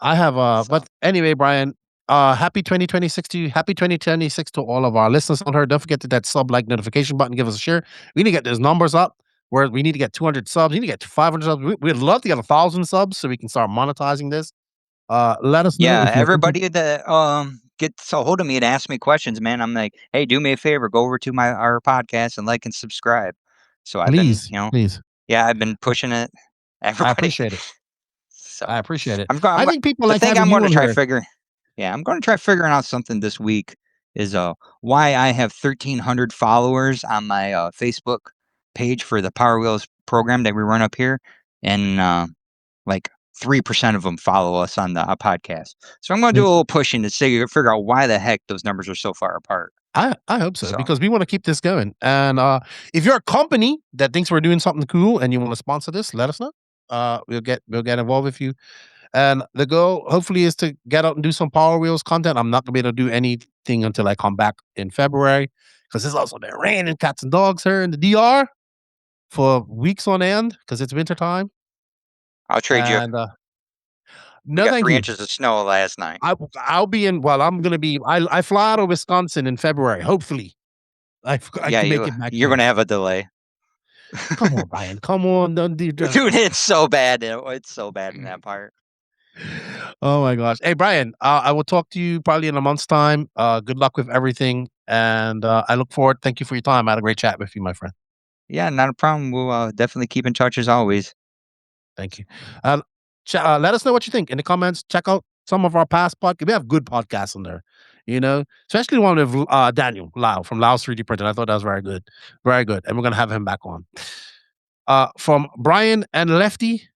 I have, so but anyway, Brian, happy 2026 to you. Happy 2026 to all of our listeners on her. Don't forget to that sub like notification button. Give us a share. We need to get those numbers up where we need to get 200 subs. We need to get to 500 subs. We'd love to get 1,000 subs so we can start monetizing this. Let us know yeah, if you're thinking, everybody that, gets a hold of me and asks me questions, man, I'm like, "Hey, do me a favor, go over to our podcast and like and subscribe." So I've been, please, please. yeah, I've been pushing it. I Everybody appreciate it. so I appreciate it. I'm going. I think people The like thing having I'm you going to on try here. figure. Yeah, I'm going to try figuring out something this week. Is why I have 1,300 followers on my Facebook page for the Power Wheels program that we run up here, and like 3% of them follow us on the podcast. So I'm going to do a little pushing to figure out why the heck those numbers are so far apart. I hope so, So because we wanna keep this going, and, if you're a company that thinks we're doing something cool and you wanna sponsor this, let us know. We'll get involved with you, and the goal, hopefully, is to get out and do some Power Wheels content. I'm not gonna be able to do anything until I come back in February, because it's also been raining cats and dogs here in the DR for weeks on end because it's wintertime, I'll trade you. and, We no, got thank 3 you. inches of snow last night. I'll be in well, I'm gonna be I fly out of Wisconsin in February, hopefully. I Yeah, can make it back you're here. gonna have a delay. Come on, Brian, come on, don't do that. Dude, it's so bad. It's so bad in that part. Oh my gosh. Hey, Brian, I will talk to you probably in a month's time. Good luck with everything, and, I look forward thank you for your time. I had a great chat with you, my friend. Yeah, not a problem. We'll, definitely keep in touch as always. Thank you. Uh, let us know what you think in the comments. Check out some of our past podcasts. We have good podcasts on there, especially one with Daniel Lau from Lau's 3D Printing. I thought that was very good. Very good. And we're going to have him back on. From Bryan and Lefty,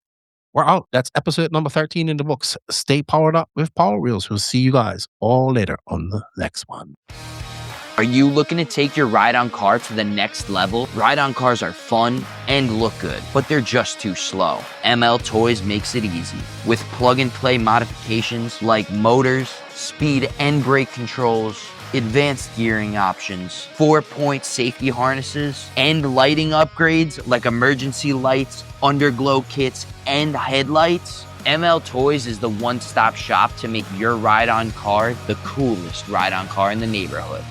we're out. That's episode number 13 in the books. Stay powered up with Power Wheels. We'll see you guys all later on the next one. Are you looking to take your ride-on car to the next level? Ride-on cars are fun and look good, but they're just too slow. ML Toys makes it easy. With plug-and-play modifications like motors, speed and brake controls, advanced gearing options, 4-point safety harnesses, and lighting upgrades like emergency lights, underglow kits, and headlights. ML Toys is the one-stop shop to make your ride-on car the coolest ride-on car in the neighborhood.